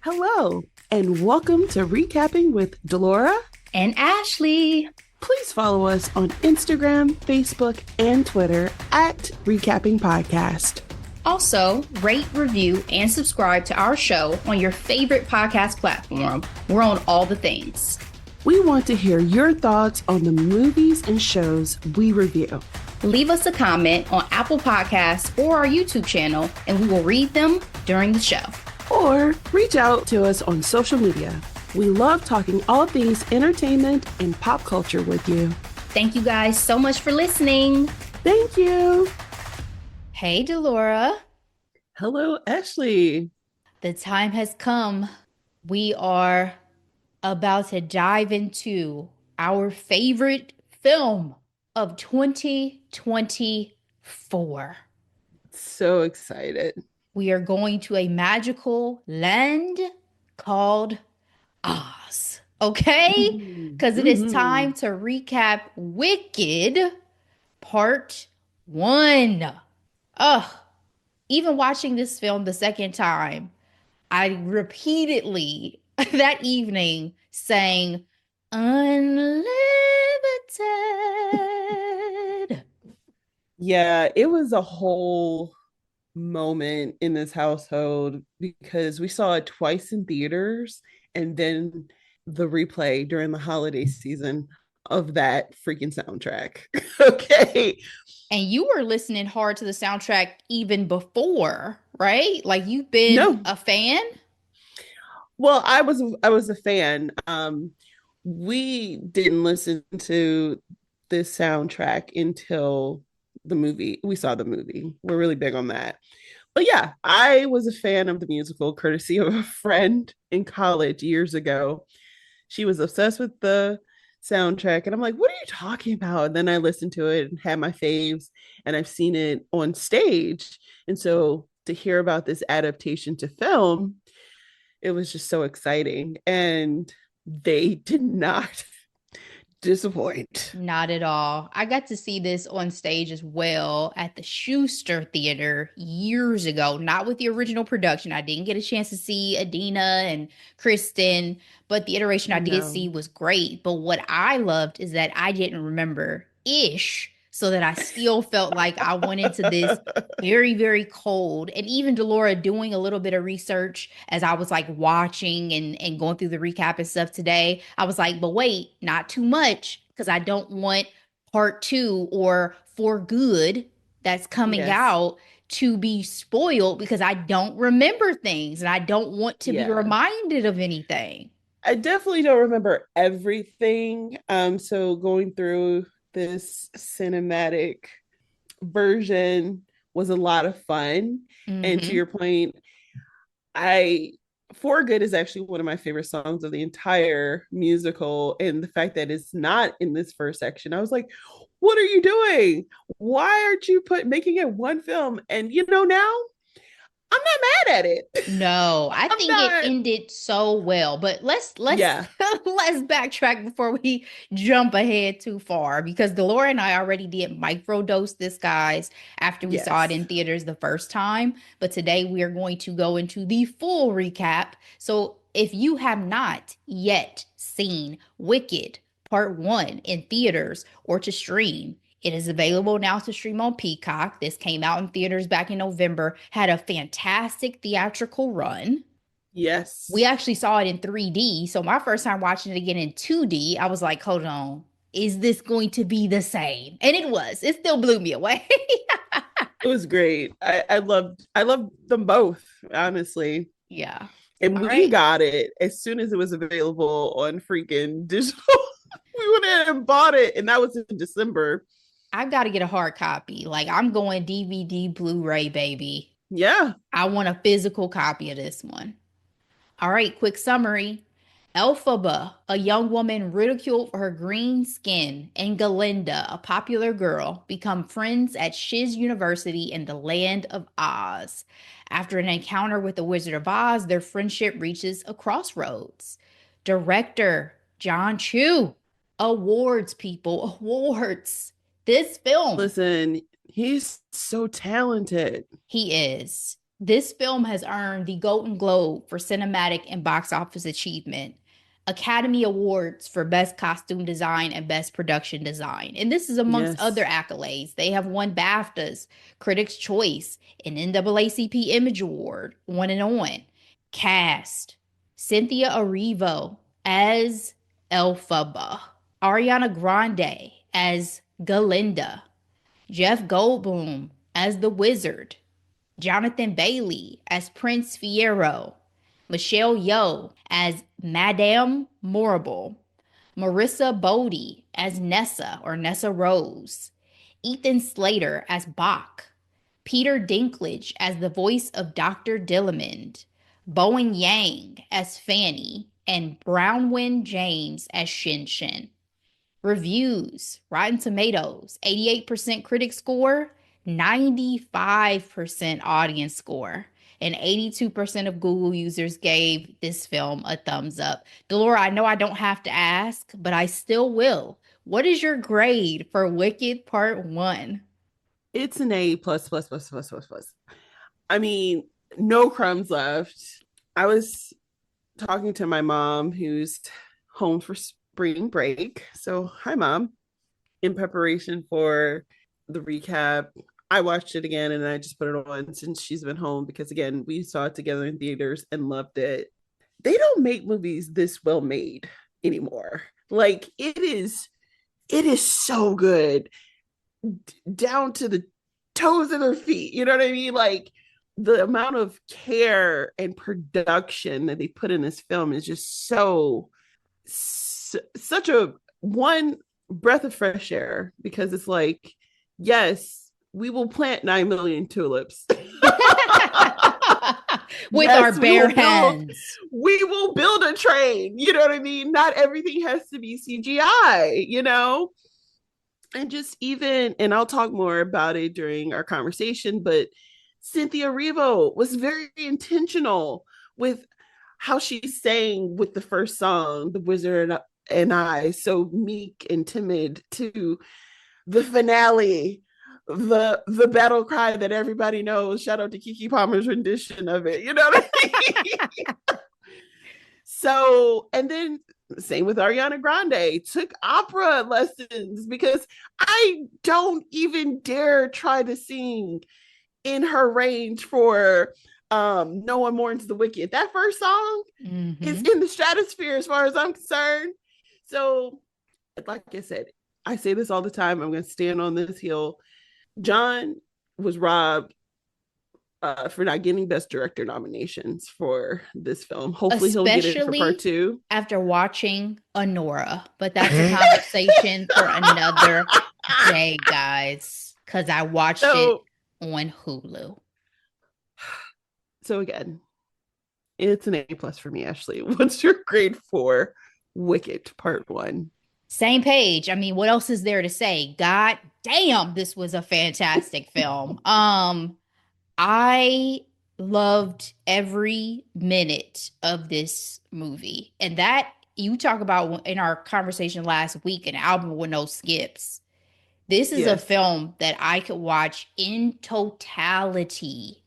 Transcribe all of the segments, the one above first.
Hello, and welcome to Recapping with Delora. And Ashley. Please follow us on Instagram, Facebook, and Twitter at Recapping Podcast. Also, rate, review, and subscribe to our show on your favorite podcast platform. We're on all the things. We want to hear your thoughts on the movies and shows we review. Leave us a comment on Apple Podcasts or our YouTube channel, and we will read them during the show. Or reach out to us on social media. We love talking all things entertainment and pop culture with you. Thank you guys so much for listening. Thank you. Hey, Delora. Hello, Ashley. The time has come. We are about to dive into our favorite film of 2024. So excited. We are going to a magical land called Oz. Okay? Because it is time to recap Wicked Part 1. Ugh. Even watching this film the second time, I repeatedly that evening sang Unlimited. Yeah, it was a whole moment in this household because we saw it twice in theaters and then the replay during the holiday season of that freaking soundtrack. Okay. And you were listening hard to the soundtrack even before, right? Like you've been No. a fan? Well, I was a fan. We didn't listen to this soundtrack until the movie. We saw the movie. We're really big on that. But yeah, I was a fan of the musical courtesy of a friend in college years ago. She was obsessed with the soundtrack, and I'm like, what are you talking about? And then I listened to it and had my faves, and I've seen it on stage. And so to hear about this adaptation to film, it was just so exciting. And they did not disappoint. Not at all. I got to see this on stage as well at the Schuster Theater years ago, not with the original production. I didn't get a chance to see Adina and Kristen, but the iteration I did No. see was great. But what I loved is that I didn't remember ish, so that I still felt like I went into this very, very cold. And even Delora doing a little bit of research as I was like watching and going through the recap and stuff today, I was like, but wait, not too much, because I don't want part two or For Good that's coming Yes. out to be spoiled because I don't remember things and I don't want to be Yeah. reminded of anything. I definitely don't remember everything. So going through this cinematic version was a lot of fun. And to Hmm. your point, I For Good is actually one of my favorite songs of the entire musical. And the fact that it's not in this first section, I was like, what are you doing? Why aren't you making it one film? And now I'm not mad at it. No, I I'm think it not. ended so well. But let's Yeah. let's backtrack before we jump ahead too far because Delora and I already did microdose this, guys, after we saw it Yes. in theaters the first time. But today we are going to go into the full recap. So if you have not yet seen Wicked Part 1 in theaters or to stream, it is available now to stream on Peacock. This came out in theaters back in November, had a fantastic theatrical run. We Yes. actually saw it in 3D. So my first time watching it again in 2D, I was like, hold on, is this going to be the same? And it was. It still blew me away. It was great. I loved them both, honestly. Yeah. And All we right. got it as soon as it was available on freaking digital. We went in and bought it, and that was in December. I've got to get a hard copy. Like I'm going DVD, Blu-ray, baby. Yeah. I want a physical copy of this one. All right, quick summary. Elphaba, a young woman ridiculed for her green skin, and Galinda, a popular girl, become friends at Shiz University in the land of Oz. After an encounter with the Wizard of Oz, their friendship reaches a crossroads. Director John Chu. Awards, people, awards. This film, Listen, he's so talented. he is. This film has earned the Golden Globe for cinematic and box office achievement, Academy Awards for Best Costume Design and Best Production Design. And this is amongst other Yes. accolades. They have won BAFTAs, Critics' Choice, an NAACP Image Award, on and on. Cast: Cynthia Erivo as Elphaba, Ariana Grande as Galinda, Jeff Goldblum as the Wizard, Jonathan Bailey as Prince Fiero, Michelle Yeoh as Madame Morrible, Marissa Bodie as Nessa or Nessa Rose, Ethan Slater as Bach, Peter Dinklage as the voice of Dr. Dillamond, Bowen Yang as Fanny, and Brownwyn James as Shin Shin. Reviews: Rotten Tomatoes, 88% critic score, 95% audience score, and 82% of Google users gave this film a thumbs up. Delora, I know I don't have to ask, but I still will. What is your grade for Wicked Part 1? It's an A plus plus plus plus plus plus. I mean, no crumbs left. I was talking to my mom who's home for spring break. So, hi, mom. In preparation for the recap, I watched it again and I just put it on since she's been home because, again, we saw it together in theaters and loved it. They don't make movies this well made anymore. Like, it is so good down to the toes of their feet. You know what I mean? Like, the amount of care and production that they put in this film is just such a one breath of fresh air because it's like, yes, we will plant 9 million tulips. With our Yes, bare hands. we will build a train. You know what I mean? Not everything has to be CGI, and just even, and I'll talk more about it during our conversation, but Cynthia Revo was very intentional with how she sang with the first song, The Wizard and I, so meek and timid, to the finale, the battle cry that everybody knows. Shout out to Kiki Palmer's rendition of it. You know what I mean? So, and then same with Ariana Grande, took opera lessons because I don't even dare try to sing in her range for No One Mourns the Wicked. That first song is Mm-hmm. in the stratosphere as far as I'm concerned. So, like I said, I say this all the time. I'm going to stand on this hill. John was robbed for not getting Best Director nominations for this film. Hopefully, he'll get it for part Especially two. after watching Honora. But that's a conversation for another day, guys, because I watched it so, on Hulu. so again, it's an A plus for me, Ashley. What's your grade for Wicked Part One? Same page. I mean, what else is there to say? God damn, this was a fantastic film. I loved every minute of this movie. And that you talk about in our conversation last week, an album with no skips. This is a Yes, film that I could watch in totality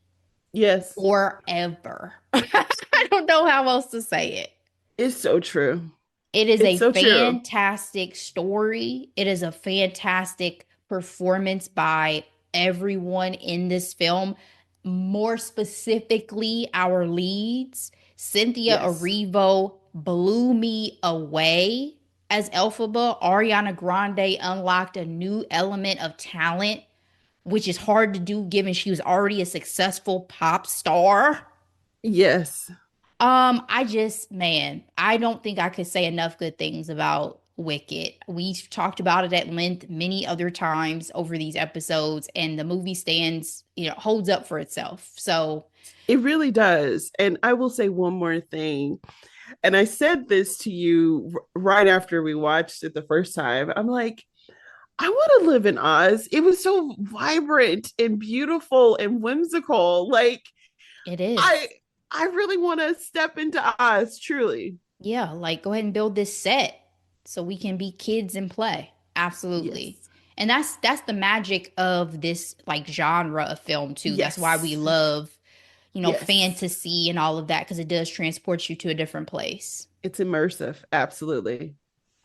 yes, forever. I don't know how else to say it. it's so true. It is It's a so true. fantastic story. It is a fantastic performance by everyone in this film. More specifically, our leads. Cynthia Yes, Erivo blew me away as Elphaba. Ariana Grande unlocked a new element of talent, which is hard to do given she was already a successful pop star. yes, I just, man, I don't think I could say enough good things about Wicked. We've talked about it at length many other times over these episodes, and the movie stands, holds up for itself. So, it really does. And I will say one more thing. And I said this to you right after we watched it the first time. I'm like, I want to live in Oz. It was so vibrant and beautiful and whimsical. Like, it I is. I really want to step into Oz, truly. Yeah, like go ahead and build this set so we can be kids and play. Absolutely. Yes. And that's the magic of this like genre of film too. That's why we Yes. love Yes. fantasy and all of that because it does transport you to a different place. It's immersive. Absolutely.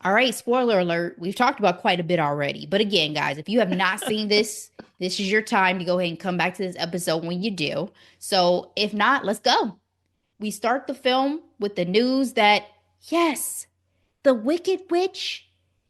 All right, spoiler alert. We've talked about quite a bit already. But again, guys, if you have not seen this, this is your time to go ahead and come back to this episode when you do. So if not, let's go. We start the film with the news that, yes, the Wicked Witch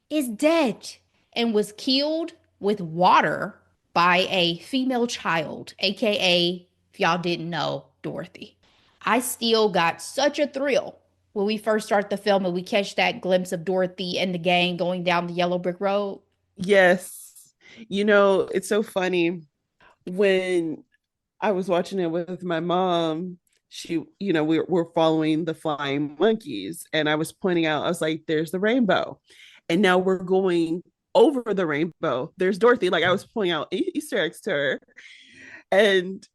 is dead and was killed with water by a female child, aka, if y'all didn't know, Dorothy. I still got such a thrill when we first start the film and we catch that glimpse of Dorothy and the gang going down the yellow brick road. Yes. It's so funny when I was watching it with my mom. We're following the flying monkeys, and I was pointing out, I was like, there's the rainbow. And now we're going over the rainbow. There's Dorothy. Like, I was pointing out Easter eggs to her. And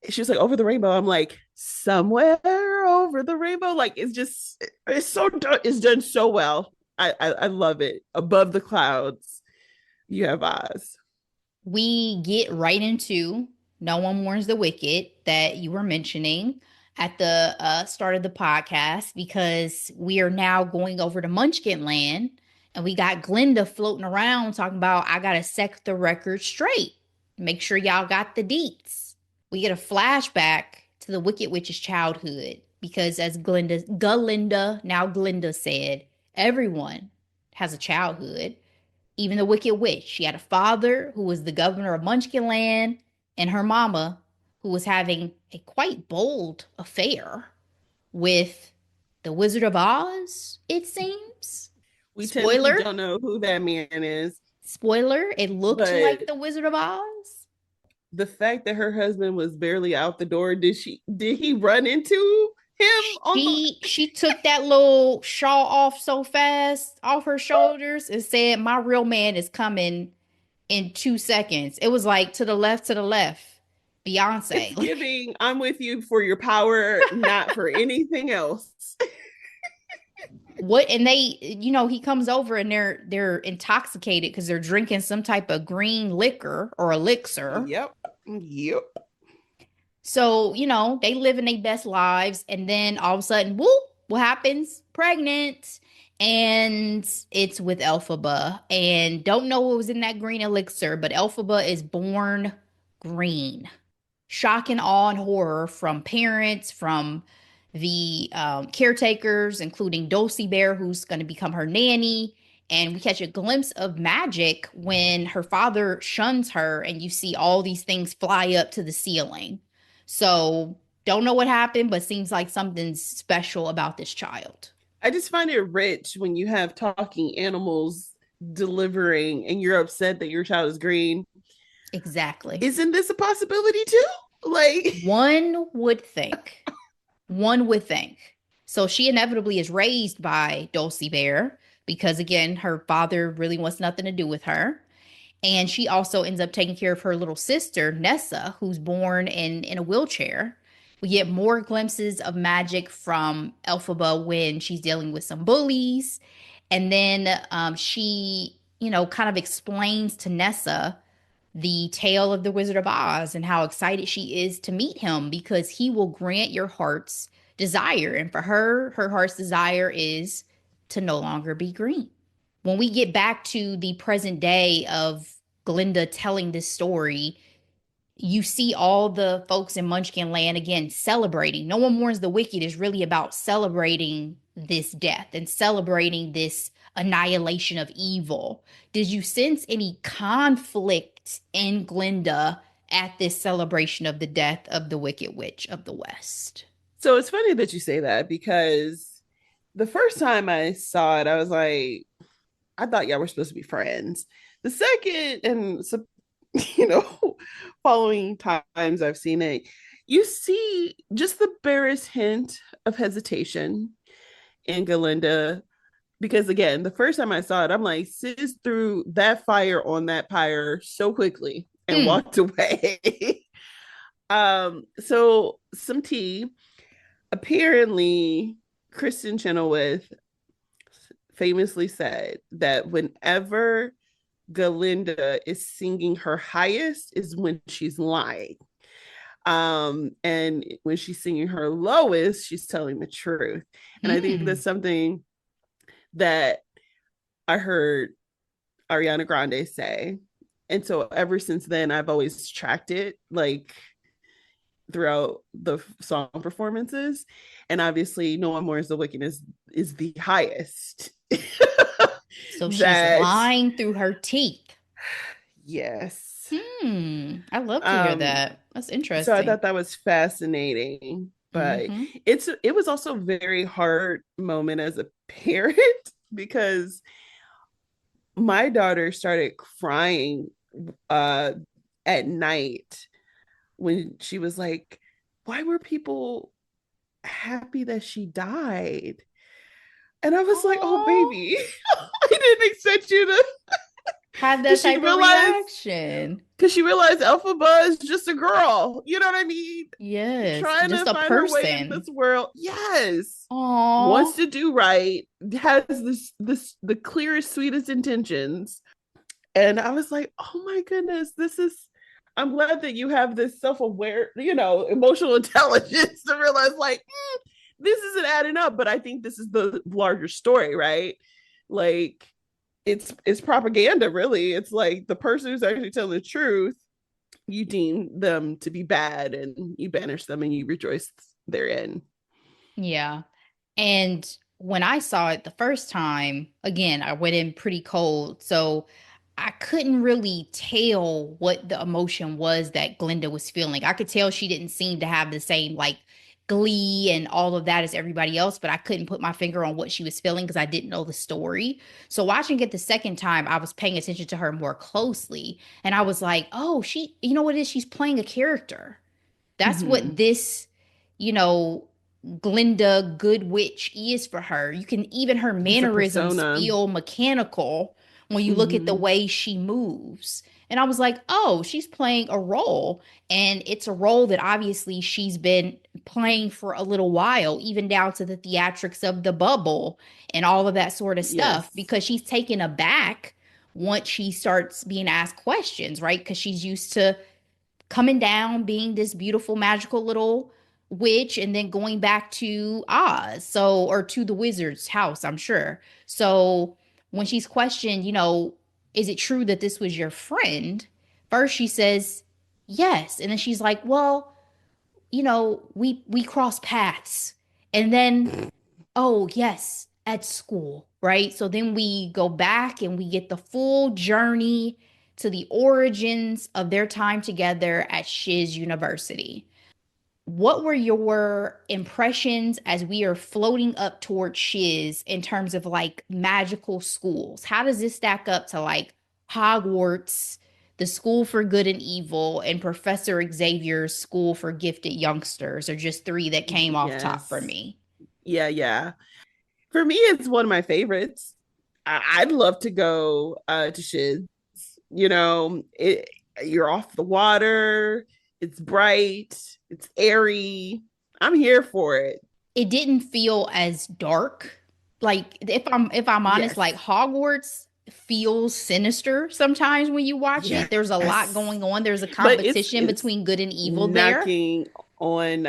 she was like, over the rainbow. I'm like, somewhere over the rainbow. Like, it's so done. It's done so well. I love it. Above the clouds, you have Oz. We get right into No One Warns the Wicked that you were mentioning at the start of the podcast because we are now going over to Munchkin Land and we got Glinda floating around talking about, I got to set the record straight. Make sure y'all got the deets. We get a flashback to the Wicked Witch's childhood because as now Glinda said, everyone has a childhood, even the Wicked Witch. She had a father who was the governor of Munchkinland, and her mama who was having a quite bold affair with the Wizard of Oz, it seems. We technically Spoiler, don't know who that man is, spoiler, it looked but like the Wizard of Oz. the fact that her husband was barely out the door, did he run into him on the She took that little shawl off so fast off her shoulders and said, "My real man is coming in 2 seconds." It was like to the left, to the left. It's Beyonce. giving, I'm with you for your power, not for anything else. What and they, he comes over and they're intoxicated because they're drinking some type of green liquor or elixir. Yep. Yep. So, they living their best lives, and then all of a sudden, whoop, what happens? Pregnant. And it's with Elphaba. And don't know what was in that green elixir, but Elphaba is born green. Shock and awe and horror from parents, from the caretakers, including Dulcie Bear, who's going to become her nanny. And we catch a glimpse of magic when her father shuns her, and you see all these things fly up to the ceiling. So, don't know what happened, but seems like something's special about this child. I just find it rich when you have talking animals delivering and you're upset that your child is green. Exactly. Isn't this a possibility too? Like, One would think. One would think. So she inevitably is raised by Dulcie Bear because, again, her father really wants nothing to do with her. And she also ends up taking care of her little sister, Nessa, who's born in a wheelchair. We get more glimpses of magic from Elphaba when she's dealing with some bullies. And then she, kind of explains to Nessa the tale of the Wizard of Oz and how excited she is to meet him because he will grant your heart's desire. And for her, her heart's desire is to no longer be green. When we get back to the present day of Glinda telling this story, you see all the folks in Munchkin Land again celebrating. No One Mourns the Wicked is really about celebrating this death and celebrating this annihilation of evil. Did you sense any conflict in Glinda at this celebration of the death of the Wicked Witch of the West? so it's funny that you say that because the first time I saw it, I was like, I thought y'all were supposed to be friends. The second and you know, following times I've seen it, you see just the barest hint of hesitation in Galinda. Because again, the first time I saw it, I'm like, sis threw that fire on that pyre so quickly and Hmm. walked away. So some tea. Apparently, Kristen Chenoweth famously said that whenever Galinda is singing her highest is when she's lying. And when she's singing her lowest, she's telling the truth. And I think Hmm. that's something that I heard Ariana Grande say. And so ever since then, I've always tracked it like throughout the song performances. And obviously, No One Mourns the Wicked is the highest. So she's That lying through her teeth. yes. I love to hear Um, that. That's so I interesting. thought that was fascinating. But Hmm. it was also a very hard moment as a parent because my daughter started crying uh at night when she was like, why were people happy that she died? And I was like, oh Oh, baby, I didn't expect you to, have because that type of reaction. she realized Elphaba is just a girl. You know what I mean? Yes, Trying just to a find her way in this person. world. Yes. Wants Oh, to do right, has this the clearest, sweetest intentions. And I was like, oh my goodness, this is, I'm glad that you have this self-aware, emotional intelligence to realize like, this isn't adding up. But I think this is the larger story, right? Like it's propaganda, really. It's like the person who's actually telling the truth, you deem them to be bad and you banish them and you rejoice therein. yeah. And when I saw it the first time, again, I went in pretty cold. So I couldn't really tell what the emotion was that Glenda was feeling. I could tell she didn't seem to have the same like glee and all of that as everybody else, but I couldn't put my finger on what she was feeling because I didn't know the story. So watching it the second time, I was paying attention to her more closely. And I was like, oh, you know what it is? She's playing a character. That's what Mm-hmm. this, you know, Glinda Good Witch is for her. You can even her It's a mannerisms persona. feel mechanical when you look at the Mm-hmm. way she moves. And I was like, oh, she's playing a role. And it's a role that obviously she's been playing for a little while, even down to the theatrics of the bubble and all of that sort of stuff, Yes. because she's taken aback once she starts being asked questions, right? Because she's used to coming down, being this beautiful, magical little witch, and then going back to Oz, so, or to the wizard's house, I'm sure. So when she's questioned, is it true that this was your friend? First she says yes, and then she's like, well, we cross paths. And then, oh, yes, at school, right? So then we go back and we get the full journey to the origins of their time together at Shiz University. What were your impressions as we are floating up towards Shiz in terms of like magical schools? How does this stack up to like Hogwarts, the School for Good and Evil, and Professor Xavier's School for Gifted Youngsters are just three that came off top for Yes. me. Yeah, yeah. For me, it's one of my favorites. I'd love to go to Shiz. You're off the water. It's bright. It's airy. I'm here for it. It didn't feel as dark. Like if I'm honest, like Yes. Hogwarts feels sinister sometimes when you watch it. There's a lot Yes. going on. There's a But it's competition it's between good and evil there. knocking on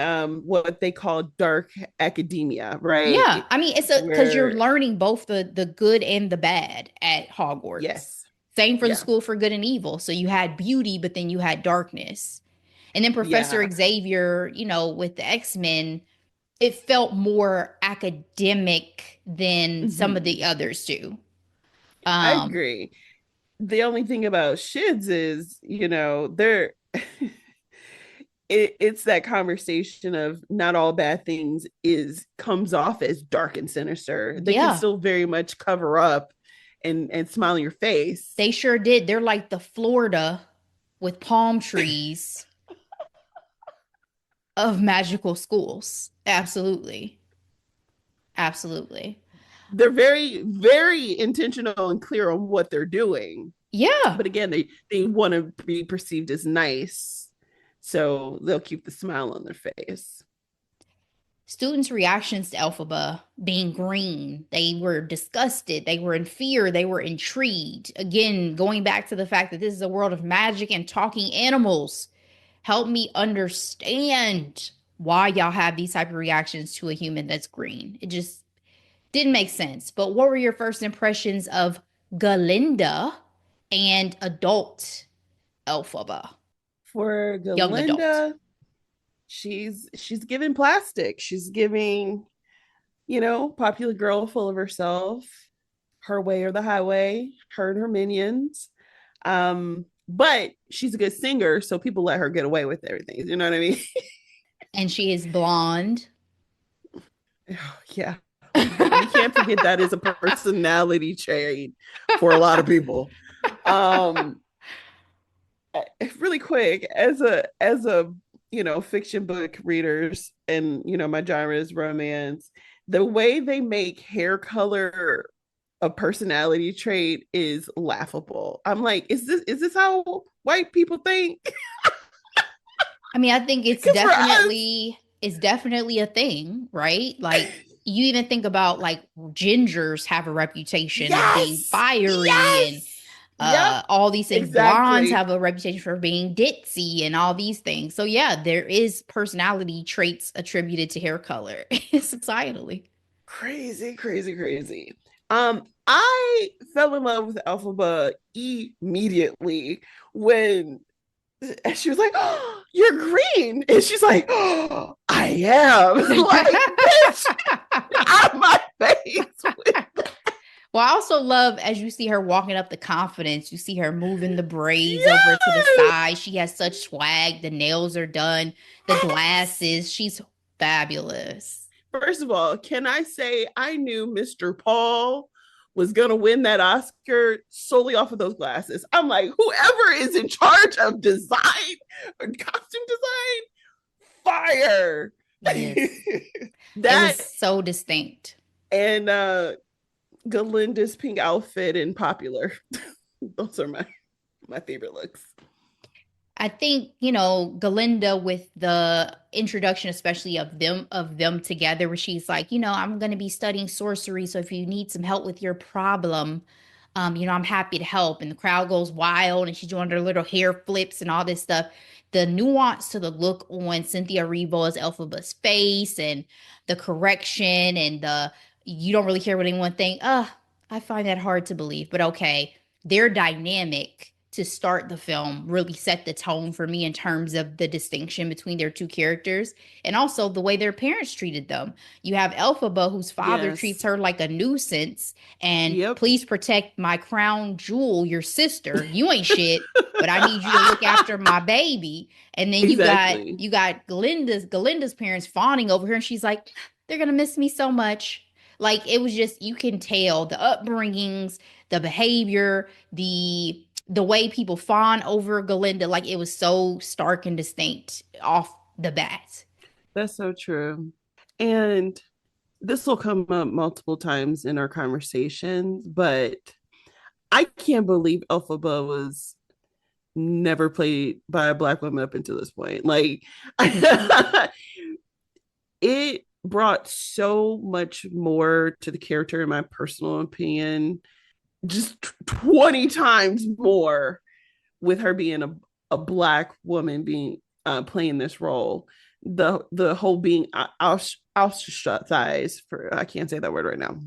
what they call dark academia, Yeah, right? I mean it's a because you're Where learning both the good and the bad at Hogwarts. yes. Same for the Yeah. School for Good and Evil. So you had beauty, but then you had darkness. And then Professor Yeah. Xavier, with the X-Men, it felt more academic than some of the Mhm. others do. I Um, agree. The only thing about Shids is, they're it's that conversation of not all bad things is comes off as dark and sinister. They can yeah, still very much cover up and smile in your face. they sure did. They're like the Florida with palm trees of magical schools. Absolutely. Absolutely. They're very, very intentional and clear on what they're doing. Yeah. But again, they want to be perceived as nice. So they'll keep the smile on their face. Students' reactions to Elphaba being green, they were disgusted, they were in fear, they were intrigued. Again, going back to the fact that this is a world of magic and talking animals. help me understand why y'all have these type of reactions to a human that's green. It just didn't make sense. But what were your first impressions of Galinda and adult Elphaba? For Young adult. Galinda, she's giving plastic. She's giving, popular girl full of herself, her way or the highway, her and her minions. But she's a good singer, so people let her get away with everything. You know what I mean? And she is blonde. Yeah. We can't forget that is a personality trait for a lot of people. Um, really quick, as a fiction book readers, and my genre is romance, the way they make hair color a personality trait is laughable. I'm like, is this how white people think? I mean, I think Because for us, it's definitely a thing, right? Like you even think about like gingers have a reputation of being yes, fiery and yes, yep, all these things. Blondes exactly. have a reputation for being ditzy and all these things. So yeah, there is personality traits attributed to hair color societally. Crazy, crazy, crazy. I fell in love with Alphaba immediately when and she was like, "Oh, you're green," and she's like, "Oh, I am." Like, bitch, out of my face. Well, I also love as you see her walking up the confidence, you see her moving the braids over to the Yes. side. She has such swag. The nails are done, the Yes. glasses. She's fabulous. First of all, can I say I knew Mr. Paul was gonna win that Oscar solely off of those glasses? I'm like, whoever is in charge of design or costume design, fire. Yes. It was That so distinct. and Galinda's pink outfit and popular. Those are my favorite looks. I think, Galinda with the introduction, especially of them together, where she's like, I'm gonna be studying sorcery. So if you need some help with your problem, I'm happy to help. And the crowd goes wild and she's doing her little hair flips and all this stuff. The nuance to the look on Cynthia Erivo's Elphaba's face and the correction and the you don't really care what anyone think. I find that hard to believe, but okay. Their dynamic to start the film really set the tone for me in terms of the distinction between their two characters and also the way their parents treated them. You have Elphaba, whose father treats Yes. her like a nuisance and Yep. please protect my crown jewel, your sister. You ain't shit, but I need you to look after my baby. And then you got Exactly. you got Galinda's parents fawning over her, and she's like, they're gonna miss me so much. Like it was just you can tell the upbringings, the behavior, the way people fawn over Galinda, like it was so stark and distinct off the bat. That's so true. And this will come up multiple times in our conversations, but I can't believe Elphaba was never played by a black woman up until this point. Like it brought so much more to the character, in my personal opinion, just 20 times more with her being a black woman being playing this role. The whole being ostracized for, I can't say that word right now.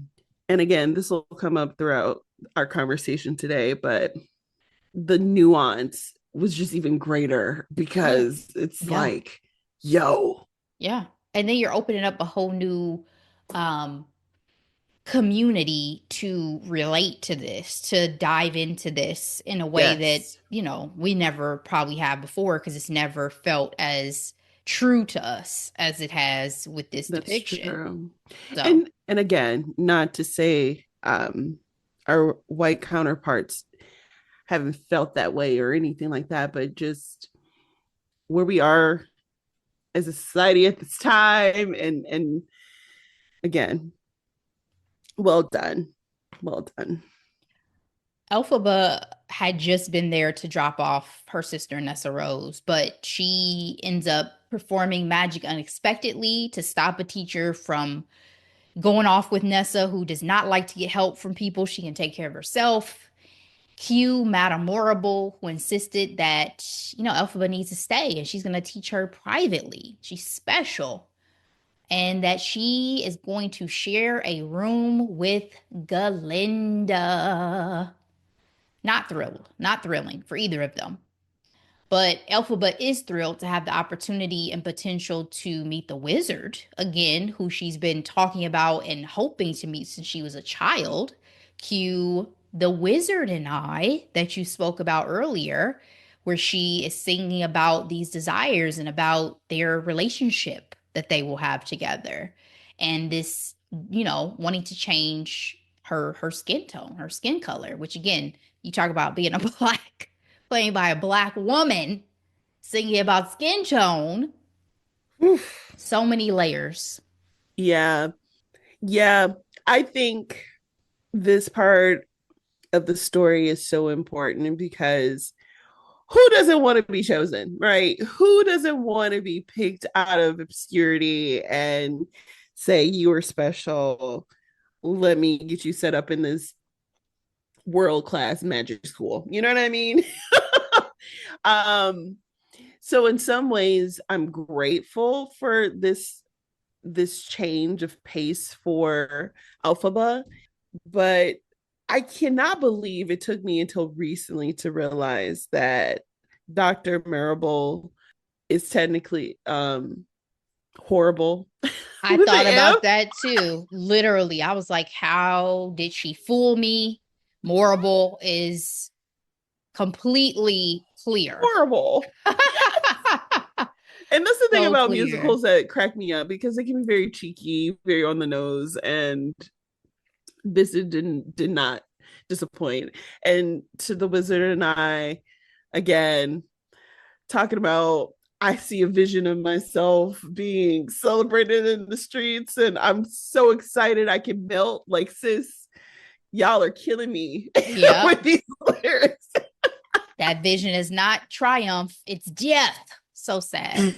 And again, this will come up throughout our conversation today, but the nuance was just even greater Yeah. because it's Yeah. like, yo, Yeah. And then you're opening up a whole new um community to relate to this, to dive into this in a way that, yes, we never probably have before because it's never felt as true to us as it has with this that's depiction. true. So, And again, not to say our white counterparts haven't felt that way or anything like that, but just where we are as a society at this time, and again, well done, well done. Elphaba had just been there to drop off her sister Nessa Rose, but she ends up performing magic unexpectedly to stop a teacher from going off with Nessa, who does not like to get help from people. She can take care of herself. Cue Madame Morrible, who insisted that, Elphaba needs to stay and she's going to teach her privately. She's special. And that she is going to share a room with Galinda. Not thrilled, not thrilling for either of them. But Elphaba is thrilled to have the opportunity and potential to meet the wizard again, who she's been talking about and hoping to meet since she was a child. Cue The Wizard and I that you spoke about earlier, where she is singing about these desires and about their relationship that they will have together. And this, wanting to change her skin tone, her skin color, which again, you talk about being a black playing by a black woman singing about skin tone. Oof. So many layers. Yeah. Yeah. I think this part of the story is so important because who doesn't want to be chosen, right? Who doesn't want to be picked out of obscurity and say you are special? Let me get you set up in this world class magic school. You know what I mean? um, so in some ways, I'm grateful for this change of pace for Alphaba, but I cannot believe it took me until recently to realize that Dr. Marable is technically horrible I with thought the M. about that too. Literally, I was like, how did she fool me? Morrible is completely clear. Horrible. And that's the thing So about clear. musicals that crack me up because they can be very cheeky, very on the nose, and this did not disappoint. And to the Wizard and I, again, talking about I see a vision of myself being celebrated in the streets, and I'm so excited I can melt. Like, sis, y'all are killing me Yep. with these lyrics. That vision is not triumph, it's death. So sad.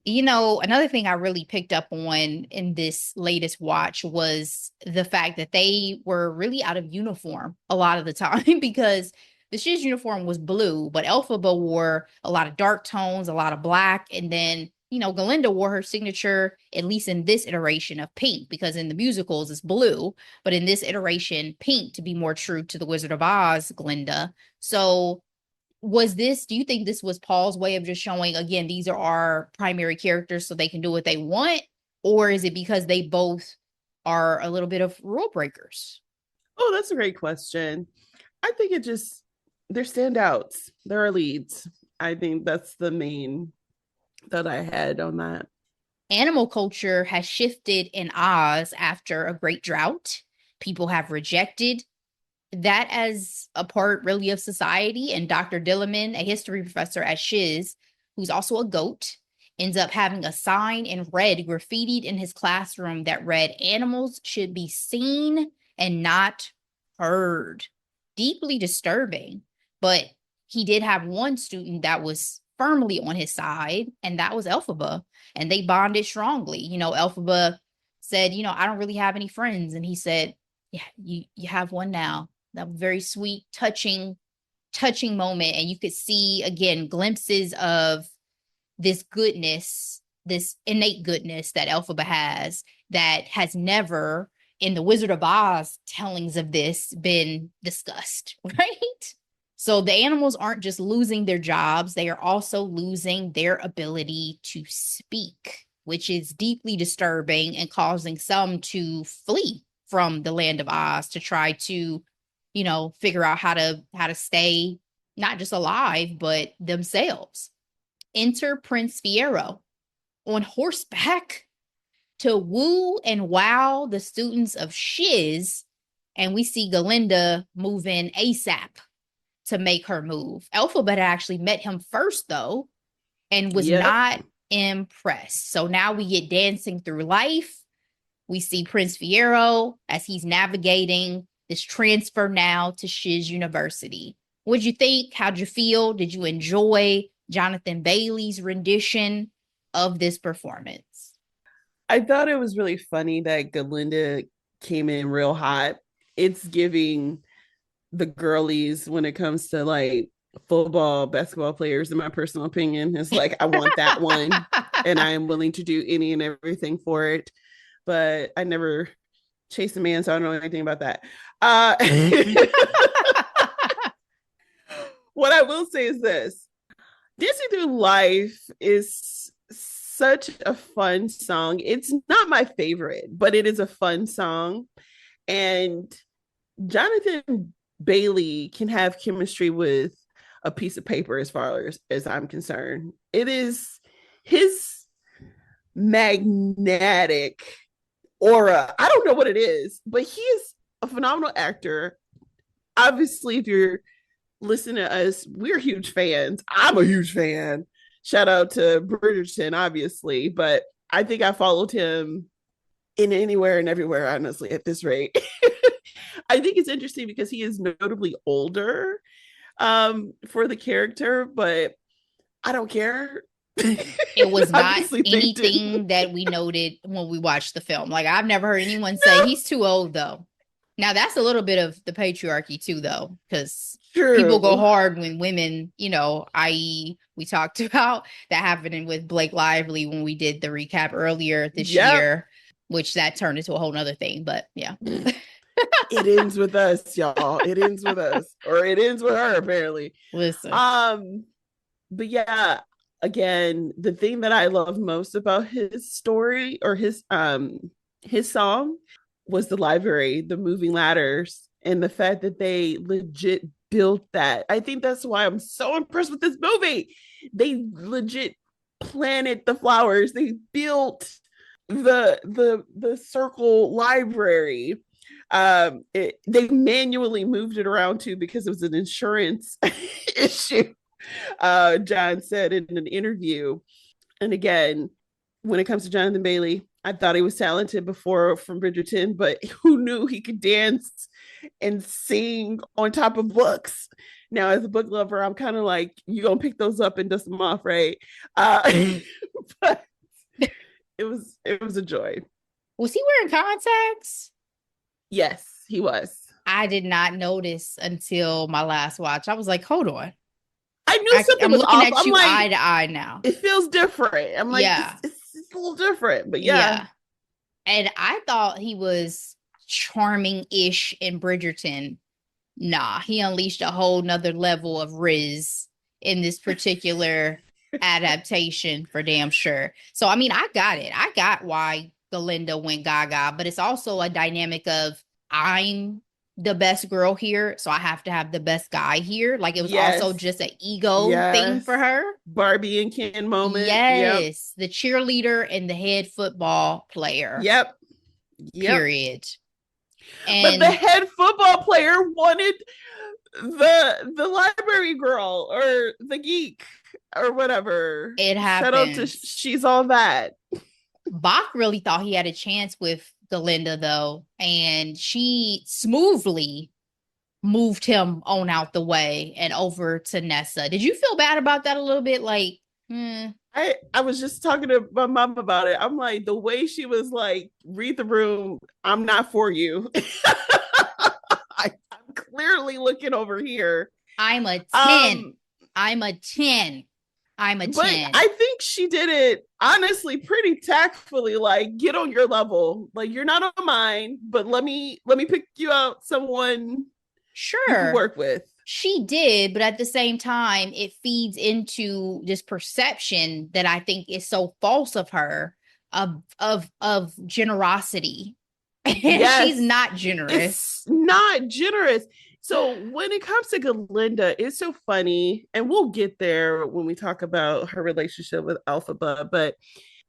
Another thing I really picked up on in this latest watch was the fact that they were really out of uniform a lot of the time because the Shiz uniform was blue, but Elphaba wore a lot of dark tones, a lot of black, and then Galinda wore her signature, at least in this iteration, of pink, because in the musicals it's blue, but in this iteration, pink to be more true to the Wizard of Oz, Glinda. So do you think this was Paul's way of just showing, again, these are our primary characters so they can do what they want? Or is it because they both are a little bit of rule breakers? Oh, that's a great question. I think they're standouts. There are leads. I think that's the main that I had on that. Animal culture has shifted in Oz after a great drought. People have rejected that as a part really of society. And Dr. Dillerman, a history professor at Shiz, who's also a goat, ends up having a sign in red graffitied in his classroom that read, "Animals should be seen and not heard." Deeply disturbing. But he did have one student that was firmly on his side, and that was Elphaba. And they bonded strongly. Elphaba said, I don't really have any friends. And he said, yeah, you have one now. That very sweet, touching moment. And you could see again glimpses of this goodness, this innate goodness that Elphaba has that has never in the Wizard of Oz tellings of this been discussed, right? So the animals aren't just losing their jobs, they are also losing their ability to speak, which is deeply disturbing and causing some to flee from the land of Oz to try to, figure out how to stay not just alive, but themselves. Enter Prince Fiero on horseback to woo and wow the students of Shiz. And we see Galinda move in ASAP to make her move. Elphaba actually met him first, though, and was Yep. not impressed. So now we get dancing through life. We see Prince Fiero as he's navigating this transfer now to Shiz University. What'd you think? How'd you feel? Did you enjoy Jonathan Bailey's rendition of this performance? I thought it was really funny that Galinda came in real hot. It's giving the girlies when it comes to like football, basketball players, in my personal opinion. It's like I want that one and I am willing to do any and everything for it. But I never chased a man, so I don't know anything about that. Uh what I will say is this. Dancing Through Life is such a fun song. It's not my favorite, but it is a fun song. And Jonathan Bailey can have chemistry with a piece of paper as far as I'm concerned. It is his magnetic aura. I don't know what it is, but he is a phenomenal actor. Obviously, if you're listening to us, we're huge fans. I'm a huge fan. Shout out to Bridgerton, obviously, but I think I followed him in anywhere and everywhere, honestly, at this rate. I think it's interesting because he is notably older for the character, but I don't care. It was not Obviously, they anything do. that we noted when we watched the film. Like, I've never heard anyone say he's too old, though. Now, that's a little bit of the patriarchy, too, though, because people go True. hard when women, i.e., we talked about that happening with Blake Lively when we did the recap earlier this Yep. year, which that turned into a whole nother thing. But yeah. It ends with us, y'all. It ends with us, or it ends with her, apparently. Listen. Um, but yeah, again, the thing that I love most about his story or his song was the library, the moving ladders, and the fact that they legit built that. I think that's why I'm so impressed with this movie. They legit planted the flowers. They built the circle library. They manually moved it around too because it was an insurance issue. John said in an interview. And again, when it comes to Jonathan Bailey, I thought he was talented before from Bridgerton, but who knew he could dance and sing on top of books? Now, as a book lover, I'm kind of like, you gonna pick those up and dust them off, right? But it was a joy. Was he wearing contacts? Yes, he was. I did not notice until my last watch. I was like, hold on. I knew something I'm was looking off. at I'm you like, eye to eye now. it feels different. I'm like, Yeah. it's a little different, but yeah. Yeah. And I thought he was charming-ish in Bridgerton. Nah, he unleashed a whole nother level of Riz in this particular adaptation for damn sure. So, I mean, I got it. I got why Galinda went gaga, but it's also a dynamic of I'm the best girl here, so I have to have the best guy here. Like it was also Yes. just an ego thing for Yes. her. Barbie and Ken moment. Yep. Yes, the cheerleader and the head football player, Yep. Yep. period. But the And head football player wanted the library girl or the geek or whatever. it Shout out to happens. she's all that. Bach really thought he had a chance with Galinda, though, and she smoothly moved him on out the way and over to Nessa. Did you feel bad about that a little bit? Like, I was just talking to my mom about it. I'm like, the way she was like, read the room, I'm not for you. I'm clearly looking over here. I'm a 10. Um, I'm a 10. I'm a but 10. I think she did it honestly pretty tactfully, like get on your level. Like you're not on mine, but let me pick you out someone you can Sure, work with. she did, but at the same time, it feeds into this perception that I think is so false of her of generosity. And she's Yes, not generous. it's not generous. So when it comes to Galinda, it's so funny, and we'll get there when we talk about her relationship with Alphaba, but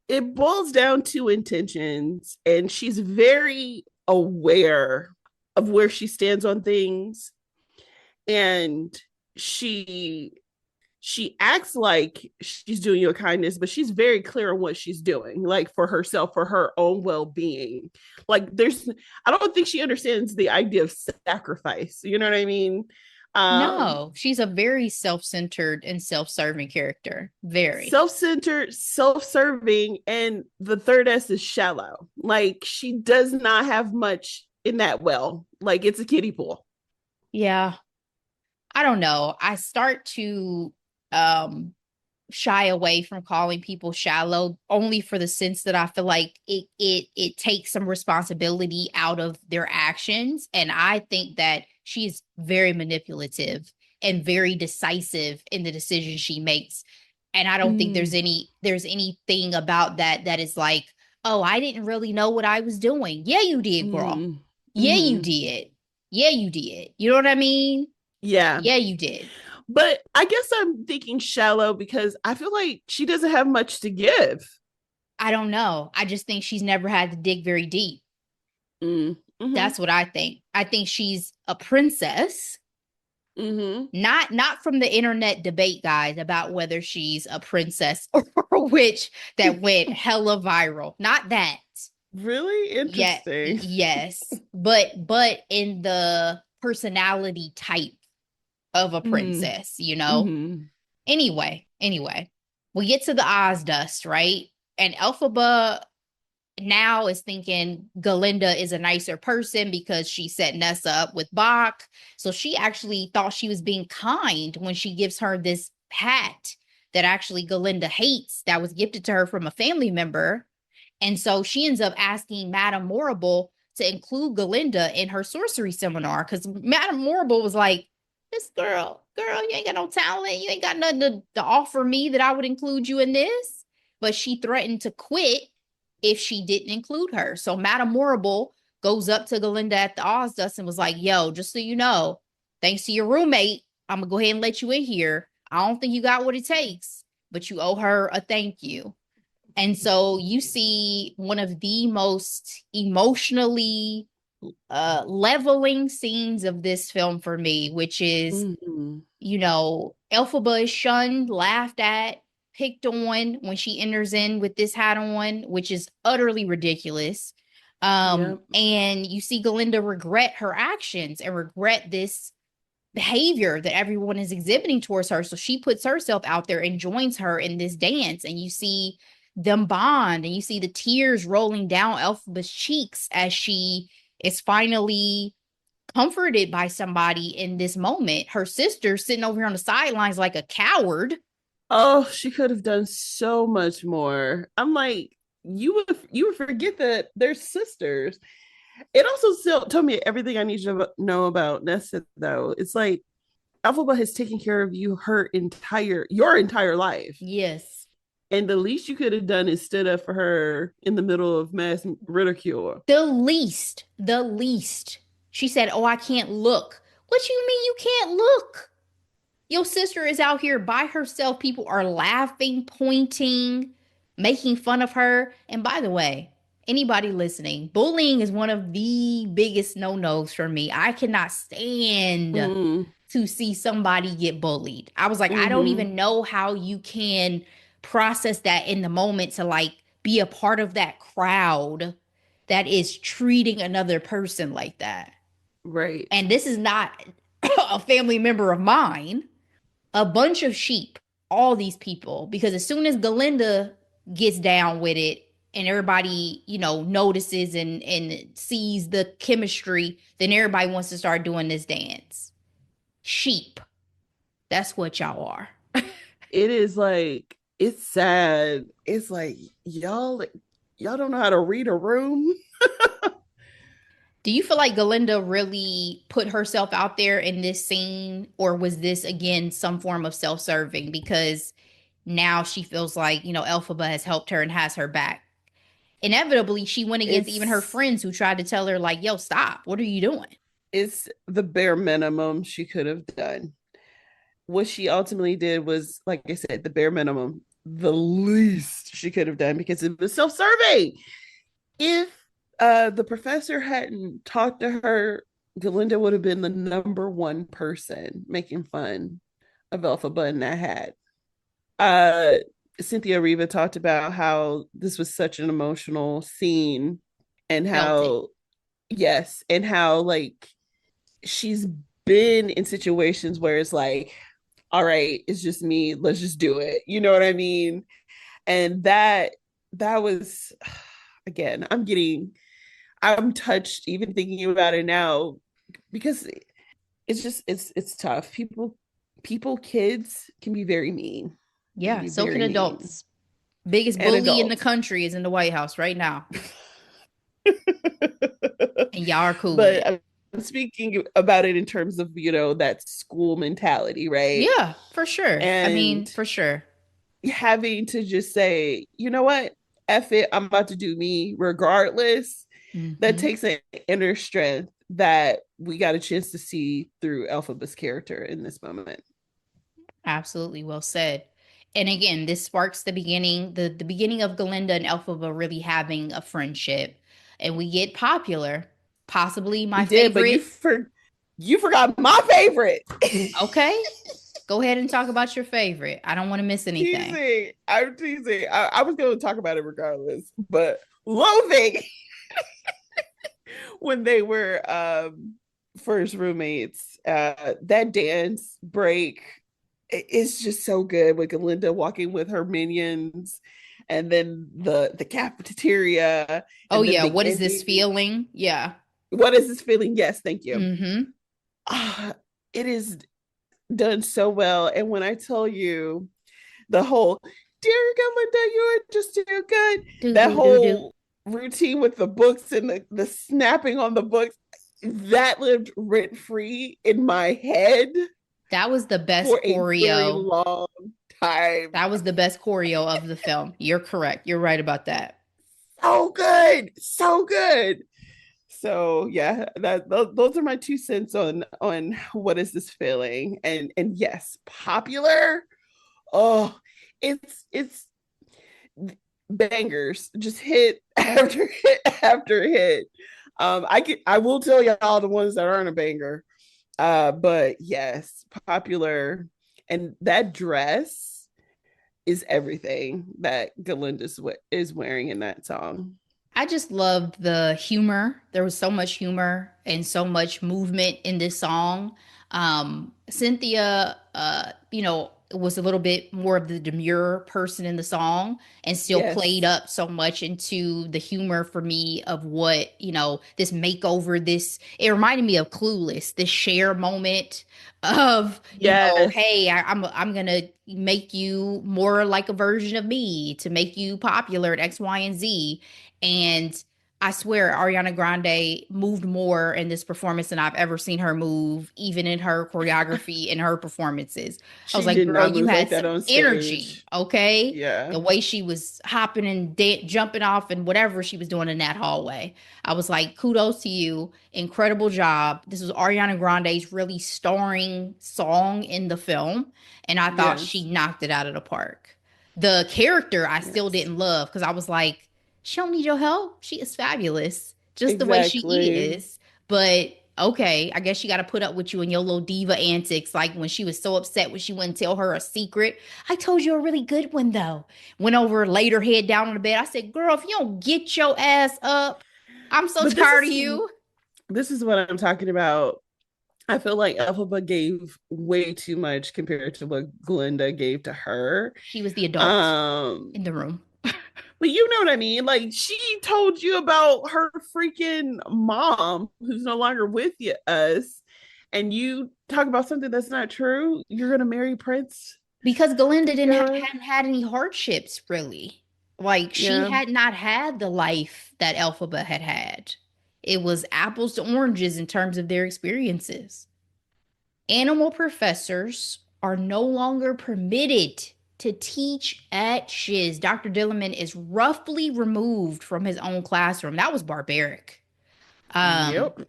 it boils down to intentions, and she's very aware of where she stands on things, and she she acts like she's doing you a kindness, but she's very clear on what she's doing, like for herself, for her own well-being. Like I don't think she understands the idea of sacrifice. You know what I mean? Um, No, she's a very self-centered and self-serving character. Very. Self-centered, self-serving, and the third S is shallow. Like she does not have much in that well. Like it's a kiddie pool. Yeah. I don't know. I start to um shy away from calling people shallow only for the sense that I feel like it takes some responsibility out of their actions. And I think that she's very manipulative and very decisive in the decisions she makes. And I don't think Mm, there's anything about that that is like, oh, I didn't really know what I was doing. Yeah, you did, girl. mm, Yeah, you mm-hmm. did. Yeah, you did. You know what I mean? Yeah. Yeah, you did. But I guess I'm thinking shallow because I feel like she doesn't have much to give. I don't know. I just think she's never had to dig very deep. Mm, mm-hmm, That's what I think. I think she's a princess, mm-hmm. not from the internet debate, guys, about whether she's a princess or a witch that went hella viral. Not that. Really Yeah, interesting. yes. But in the personality type of a Mm, princess, you know? mm-hmm. Anyway, we get to the Oz dust, right? And Elphaba now is thinking Galinda is a nicer person because she set Nessa up with Bach. So she actually thought she was being kind when she gives her this hat that actually Galinda hates that was gifted to her from a family member. And so she ends up asking Madame Morrible to include Galinda in her sorcery seminar because Madame Morrible was like, this girl, you ain't got no talent. You ain't got nothing to offer me that I would include you in this. But she threatened to quit if she didn't include her. So Madame Morrible goes up to Galinda at the Ozdust and was like, yo, just so you know, thanks to your roommate, I'm going to go ahead and let you in here. I don't think you got what it takes, but you owe her a thank you. And so you see one of the most emotionally leveling scenes of this film for me, which is, Mm-hmm. Elphaba is shunned, laughed at, picked on when she enters in with this hat on, which is utterly ridiculous. Yep. And you see Galinda regret her actions and regret this behavior that everyone is exhibiting towards her. So she puts herself out there and joins her in this dance. And you see them bond and you see the tears rolling down Elphaba's cheeks as she is finally comforted by somebody in this moment. Her sister sitting over here on the sidelines like a coward. Oh, she could have done so much more. I'm like, you would forget that they're sisters. It also still told me everything I need to know about Nessa, though. It's like Alphaba has taken care of you your entire life. Yes. And the least you could have done is stood up for her in the middle of mass ridicule. The least. She said, oh, I can't look. What you mean you can't look? Your sister is out here by herself. People are laughing, pointing, making fun of her. And by the way, anybody listening, bullying is one of the biggest no nos for me. I cannot stand Mm, to see somebody get bullied. I was like, I don't mm-hmm. even know how you can process that in the moment to like be a part of that crowd that is treating another person like that. Right. And this is not a family member of mine, a bunch of sheep, all these people, because as soon as Galinda gets down with it and everybody, notices and sees the chemistry, then everybody wants to start doing this dance. Sheep. That's what y'all are. It is like it's sad. It's like y'all don't know how to read a room. Do you feel like Galinda really put herself out there in this scene, or was this again some form of self-serving because now she feels like, Elphaba has helped her and has her back? Inevitably, she went against even her It's friends who tried to tell her, like, yo, stop. What are you doing? it's the bare minimum she could have done. What she ultimately did was, like I said, the bare minimum, the least she could have done because it was self-serving. If the professor hadn't talked to her, Galinda would have been the number one person making fun of Elphaba in that hat. Uh, Cynthia Riva talked about how this was such an emotional scene and Felt it. how, yes, and how like she's been in situations where it's like, all right, it's just me, let's just do it. You know what I mean? And that was again, I'm touched even thinking about it now because it's just it's tough. Kids can be very mean. They can Yeah, be so can very mean. adults. Biggest And bully in the adults. country is in the White House right now, and y'all are cool with But it. I'm speaking about it in terms of, that school mentality, right? Yeah, for sure. I And mean, for sure. having to just say, you know what? F it, I'm about to do me regardless. That Hmm. takes an inner strength that we got a chance to see through Elphaba's character in this moment. Absolutely well said. And again, this sparks the beginning of Galinda and Elphaba really having a friendship. And we get popular, possibly my We did, but favorite. you forgot my favorite. Okay, go ahead and talk about your favorite. I don't want to miss anything. Teasing. I'm teasing. I was going to talk about it regardless, but loathing when they were first roommates. That dance break is just so good with Galinda walking with her minions, and then the cafeteria, Oh and then yeah, the what is this ending. feeling? Yeah. What is this feeling? Yes, thank you. Mm-hmm. Ah, it is done so well, and when I tell you the whole "Dear Galinda, you are just too good," Do that do do do. whole routine with the books and the snapping on the books, that lived rent free in my head That was the best for a very choreo. long time. That was the best choreo of the film. You're correct. You're right about that. So good, so good. So yeah, those are my 2 cents on what is this feeling, and yes, popular. Oh, it's bangers, just hit after hit after hit. I will tell y'all the ones that aren't a banger. But yes, popular, and that dress is everything that Galinda is wearing in that song. I just loved the humor. There was so much humor and so much movement in this song. Cynthia, was a little bit more of the demure person in the song and still played Yes, up so much into the humor for me of what, this makeover, it reminded me of Clueless, this share moment of, yes, hey, I'm gonna make you more like a version of me to make you popular at X, Y, and Z. And I swear Ariana Grande moved more in this performance than I've ever seen her move, even in her choreography and her performances. I was she like, did girl, not you move like had that some on energy, stage. okay? Yeah, The way she was hopping and jumping off and whatever she was doing in that hallway. I was like, kudos to you. Incredible job. This was Ariana Grande's really starring song in the film. And I thought she yes, knocked it out of the park. The character I still yes, didn't love because I was like, she don't need your help. She is fabulous, just the way she exactly. is. But okay, I guess she got to put up with you and your little diva antics. Like when she was so upset when she wouldn't tell her a secret. I told you a really good one though. Went over, laid her head down on the bed. I said, "Girl, if you don't get your ass up, I'm so But this tired of is you." this is what I'm talking about. I feel like Elphaba gave way too much compared to what Glinda gave to her. She was the adult Um, in the room. but you know what I mean? Like she told you about her freaking mom who's no longer with us, and you talk about something that's not true. You're gonna marry Prince Because Galinda Tiara? hadn't had any hardships really. Like she Yeah. had not had the life that Elphaba had had. It was apples to oranges in terms of their experiences. Animal professors are no longer permitted to teach at Shiz. Dr. Dillerman is roughly removed from his own classroom. That was barbaric. Um, Yep.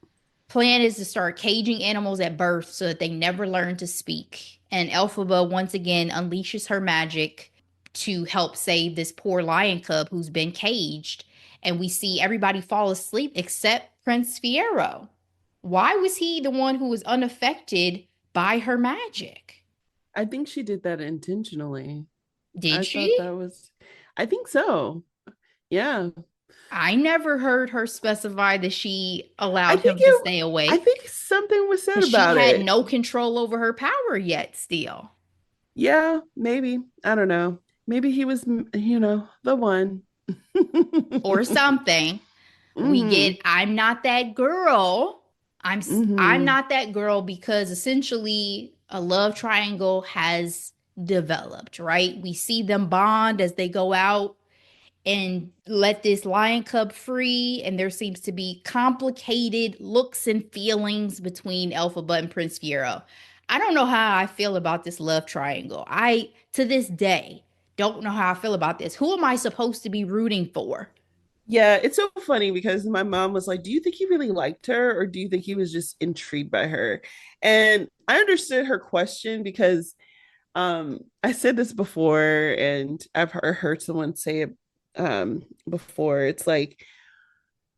Plan is to start caging animals at birth so that they never learn to speak. And Elphaba once again unleashes her magic to help save this poor lion cub who's been caged. And we see everybody fall asleep except Prince Fiero. Why was he the one who was unaffected by her magic? I think she did that intentionally. Did I thought she? that was, I think so. Yeah. I never heard her specify that she I allowed think him to it, stay I awake think something was said because she about had it. no control over her power yet, still. Yeah, maybe. I don't know. Maybe he was, the one. Or something. We get Hmm. I'm not that girl. I'm Mm-hmm. not that girl because essentially a love triangle has developed, right? We see them bond as they go out and let this lion cub free, and there seems to be complicated looks and feelings between Elphaba and Prince Fiero. I don't know how I feel about this love triangle. I to this day don't know how I feel about this. Who am I supposed to be rooting for? Yeah, it's so funny because my mom was like, "Do you think he really liked her, or do you think he was just intrigued by her?" And I understood her question because I said this before, and I've heard someone say it before. It's like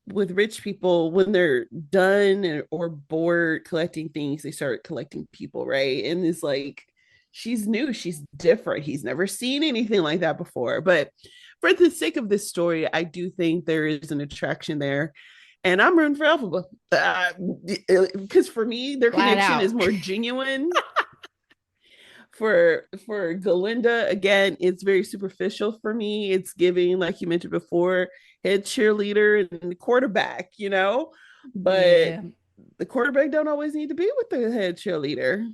with rich people, when they're done or bored collecting things, they start collecting people, right? And it's like she's new, she's different. He's never seen anything like that before. But for the sake of this story, I do think there is an attraction there. And I'm rooting for Alphaba because for me, their Flat connection out. is more genuine. For Galinda, again, it's very superficial for me. It's giving, like you mentioned before, head cheerleader and quarterback, but Yeah. the quarterback don't always need to be with the head cheerleader.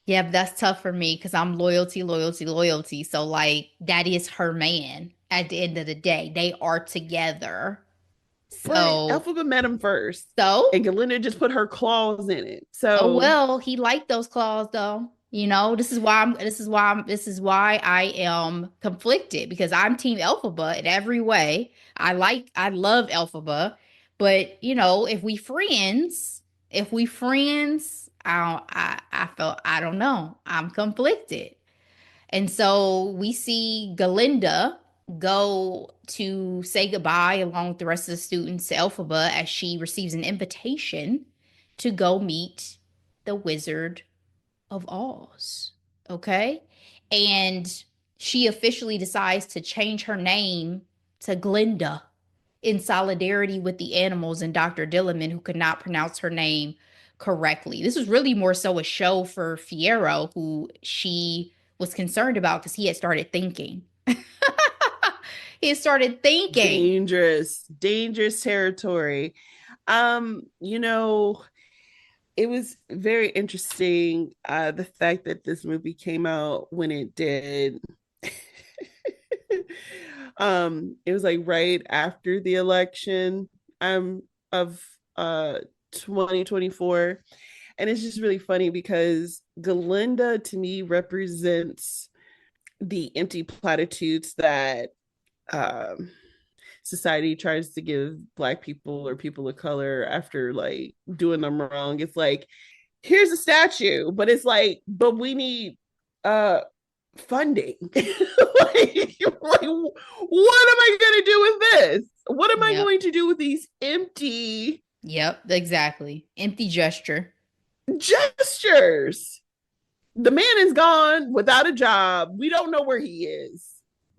Yeah, but that's tough for me because I'm loyalty, loyalty, loyalty. So, like, that is her man at the end of the day. They are together. But So, Alphaba met him first, so and Galinda just put her claws in it. Oh So well, he liked those claws though. You know, this is why I am conflicted because I'm team Elphaba in every way. I love Elphaba, but you know, if we friends, I felt I don't know. I'm conflicted. And so we see Galinda go to say goodbye along with the rest of the students to Elphaba as she receives an invitation to go meet the Wizard of Oz. Okay. And she officially decides to change her name to Glinda in solidarity with the animals and Dr. Dillerman, who could not pronounce her name correctly. This was really more so a show for Fiero, who she was concerned about because he had started thinking. He had started thinking. dangerous, dangerous territory. You know, it was very interesting the fact that this movie came out when it did. It was like right after the election of 2024, and it's just really funny because Galinda to me represents the empty platitudes that um society tries to give black people or people of color after like doing them wrong. It's like, here's a statue, but it's like, but we need uh funding. Like, what am I gonna do with this? What am I Yep. going to do with these empty Yep. Exactly. Empty gesture. gestures? The man is gone without a job. We don't know where he is.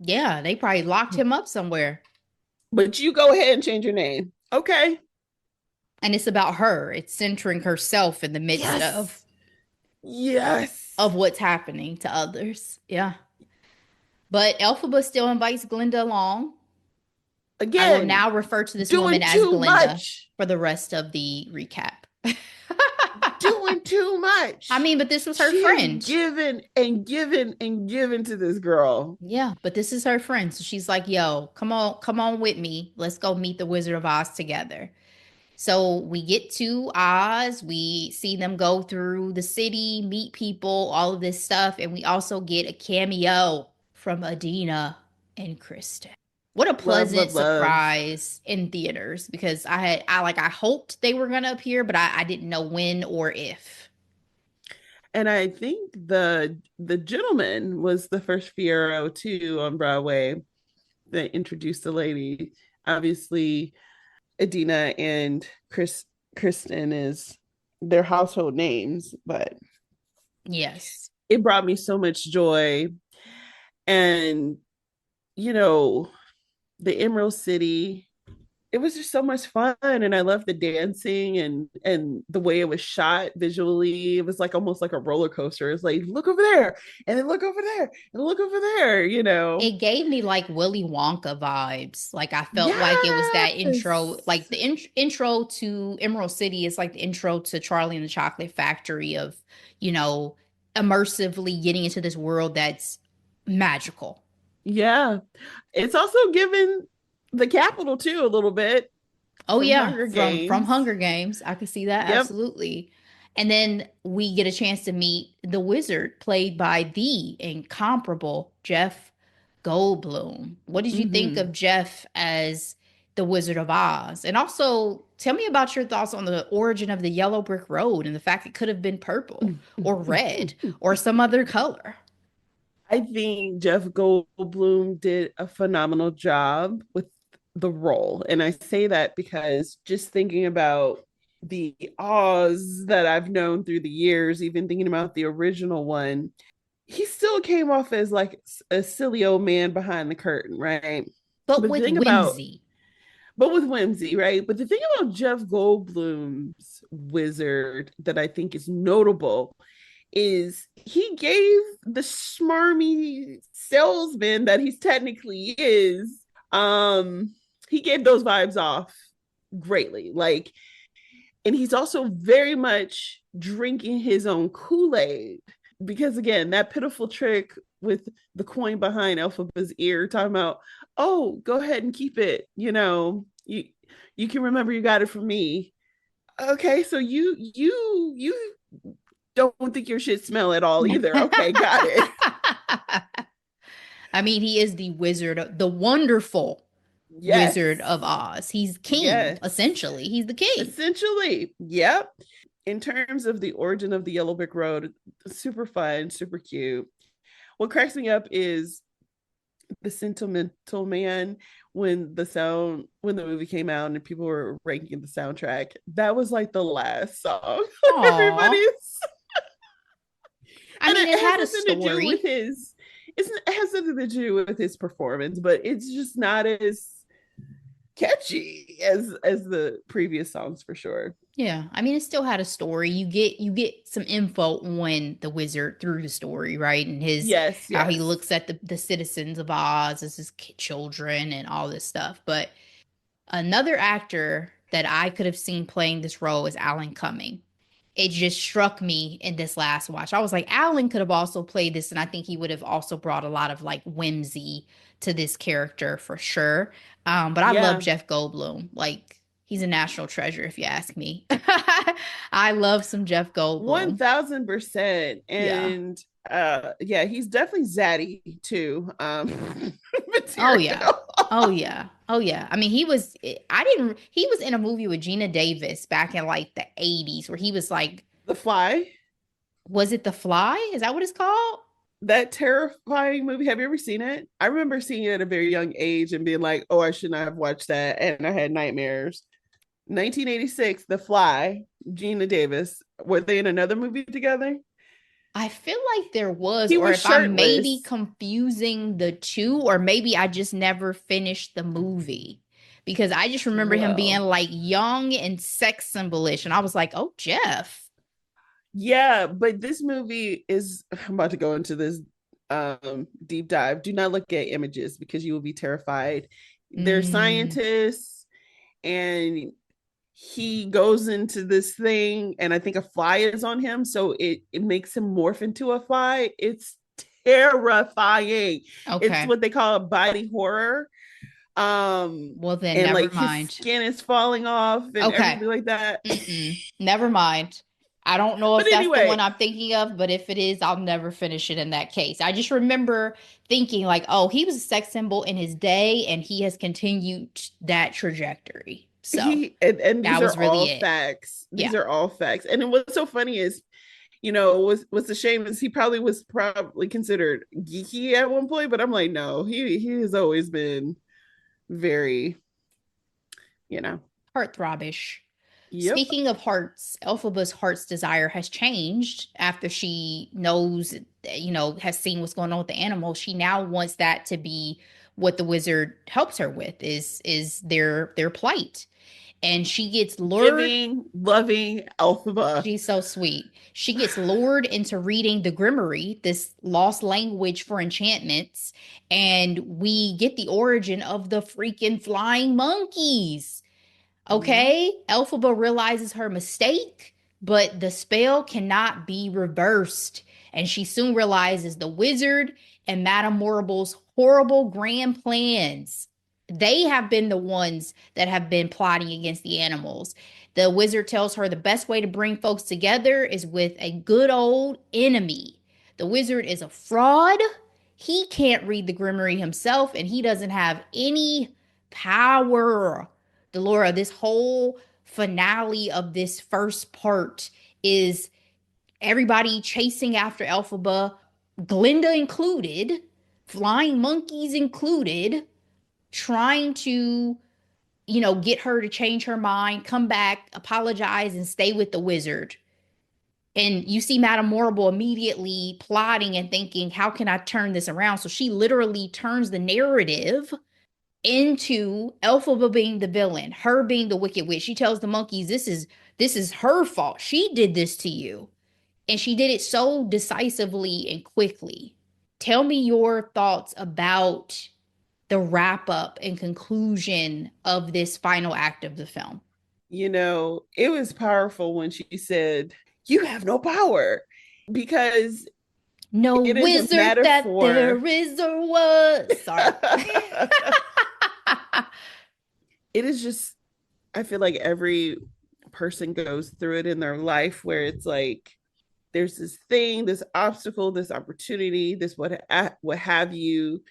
Yeah. They probably locked him up somewhere. But you go ahead and change your name. Okay. And it's about her. It's centering herself in the midst Yes. Yes. of what's happening to others. Yeah. But Elphaba still invites Glinda along. I will Again, now refer to this woman doing as too Glinda much. for the rest of the recap. Doing too I much. mean, but this was her She is friend. giving and giving and giving to this girl. Yeah, but this is her friend. So she's like, yo, come on with me. Let's go meet the Wizard of Oz together. So we get to Oz. We see them go through the city, meet people, all of this stuff. And we also get a cameo from Adina and Kristen. What a Love, pleasant love, love. surprise in theaters because I hoped they were gonna appear, but I didn't know when or if. And I think the gentleman was the first Fiero too on Broadway that introduced the lady. Obviously, Adina and Kristen is their household names, but Yes. it brought me so much joy. And you know, the Emerald City. it was just so much fun, and I loved the dancing and the way it was shot visually. It was like almost like a roller coaster. It's like look over there, and then look over there, and look over there. It gave me like Willy Wonka vibes. Like I felt like it was that intro, Yes, like the intro to Emerald City is like the intro to Charlie and the Chocolate Factory of, you know, immersively getting into this world that's magical. yeah. It's also given the capital too a little bit Oh from yeah, Hunger from Games. Hunger Games. I could see that Yep. absolutely. And then we get a chance to meet the wizard played by the incomparable Jeff Goldblum. What did you think Hmm. of Jeff as the Wizard of Oz? And also tell me about your thoughts on the origin of the yellow brick road and the fact it could have been purple or red or some other color. I think Jeff Goldblum did a phenomenal job with the role. And I say that because just thinking about the Oz that I've known through the years, even thinking about the original one, he still came off as like a silly old man behind the curtain, right? But But the with thing about, whimsy. but with whimsy, right? But the thing about Jeff Goldblum's wizard that I think is notable is he gave the smarmy salesman that he's technically is, um, he gave those vibes off greatly. Like, and he's also very much drinking his own Kool-Aid because again, that pitiful trick with the coin behind Elphaba's ear, talking about, oh, go ahead and keep it. You can remember you got it from me. Okay, so you don't think your shit smell at all either. Okay, got it. I mean, he is the wizard, the wonderful Wizard Yes. of Oz. He's king, Yes. essentially. He's the king. Essentially. Yep. In terms of the origin of the Yellow Brick Road, super fun, super cute. What cracks me up is the sentimental man when the movie came out and people were ranking the soundtrack. That was like the last song. Aw. Everybody's I and mean, it it has had a nothing to do with story. his it has nothing to do with his performance, but it's just not as catchy as the previous songs for sure. Yeah, I mean, it still had a story. You get some info on the wizard through the story, right? And his Yes, how he yes. looks at the citizens of Oz as his children and all this stuff. But another actor that I could have seen playing this role is Alan Cumming. It just struck me in this last watch. I was like, Alan could have also played this, and I think he would have also brought a lot of like whimsy to this character for sure. But I love Yeah. Jeff Goldblum. Like, he's a national treasure, if you ask me. I love some Jeff Goldblum. 1000%. Yeah. And yeah, he's definitely zaddy too. Oh yeah. Material. Oh yeah. Oh yeah. I mean, he was in a movie with Gina Davis back in like the 80s where he was like, The Fly, was it The Fly? Is that what it's called? that terrifying movie. Have you ever seen it? I remember seeing it at a very young age and being like, oh, I should not have watched that. And I had nightmares. 1986, The Fly, Gina Davis. Were they in another movie together? I feel like there was, He or was if I'm maybe shirtless. confusing the two, or maybe I just never finished the movie because I just remember him being Well, like young and sex symbolish. And I was like, oh, Jeff. yeah, but this movie is, I'm about to go into this deep dive. Do not look at images because you will be terrified. They're Mm, scientists and he goes into this thing and I think a fly is on him, so it makes him morph into a fly. It's terrifying. It's okay. what they call a body horror. Well, then And never like his mind. skin is falling off and Okay. everything like that. Mm-mm. Never mind. I don't know But if that's the one anyway, I'm thinking of, but if it is, I'll never finish it in that case. I just remember thinking, like, oh, he was a sex symbol in his day, and he has continued that trajectory. So and these that are was really all it. facts. Yeah. These are all facts. And what's so funny is, what's a shame is he probably was probably considered geeky at one point, but I'm like, no, he has always been very, you know. Heartthrobbish. Yep. Speaking of hearts, Elphaba's heart's desire has changed after she knows, has seen what's going on with the animal. She now wants that to be what the wizard helps her with is their plight. And she gets lured. Giving, loving Elphaba. She's so sweet. She gets lured into reading the Grimoire, this lost language for enchantments, and we get the origin of the freaking flying monkeys. Mhm. Okay, Elphaba realizes her mistake, but the spell cannot be reversed. And she soon realizes the wizard and Madame Morrible's horrible grand plans. They have been the ones that have been plotting against the animals. The wizard tells her the best way to bring folks together is with a good old enemy. The wizard is a fraud. He can't read the Grimoire himself, and he doesn't have any power. Delora, this whole finale of this first part is everybody chasing after Elphaba, Glinda included, flying monkeys included, trying to, get her to change her mind, come back, apologize, and stay with the wizard. And you see Madame Morrible immediately plotting and thinking, how can I turn this around? So she literally turns the narrative into Elphaba being the villain, her being the wicked witch. She tells the monkeys, this is her fault. She did this to you. And she did it so decisively and quickly. Tell me your thoughts about the wrap up and conclusion of this final act of the film. It was powerful when she said, "You have no power," because No it is a wizard that metaphor. there is or was. Sorry. It is just, I feel like every person goes through it in their life where it's like there's this thing, this obstacle, this opportunity, this what have you,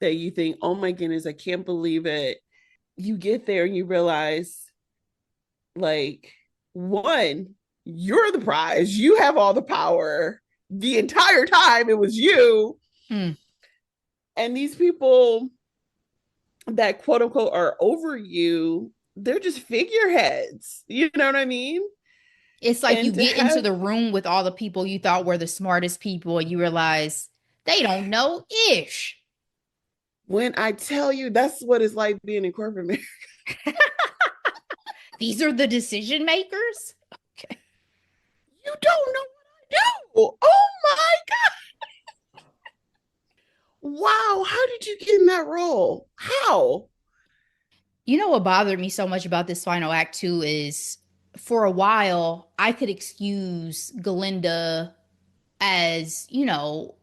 that you think, oh my goodness, I can't believe it. You get there and you realize, like, one, you're the prize. You have all the power. The entire time it was you. Hmm. And these people that quote unquote are over you, they're just figureheads. You know what I mean? It's like you And to get into have, the room with all the people you thought were the smartest people, and you realize they don't know ish. when I tell you, that's what it's like being in corporate America. These are the decision makers. Okay. You don't know what I do. Oh my God. Wow. How did you get in that role? How? You know what bothered me so much about this final act too is for a while I could excuse Galinda as,